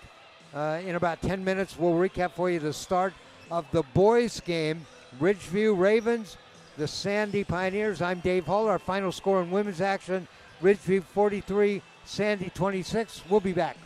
in about 10 minutes, we'll recap for you the start of the boys' game. Ridgeview Ravens, the Sandy Pioneers. I'm Dave Hall. Our final score in women's action, Ridgeview 43, Sandy 26. We'll be back.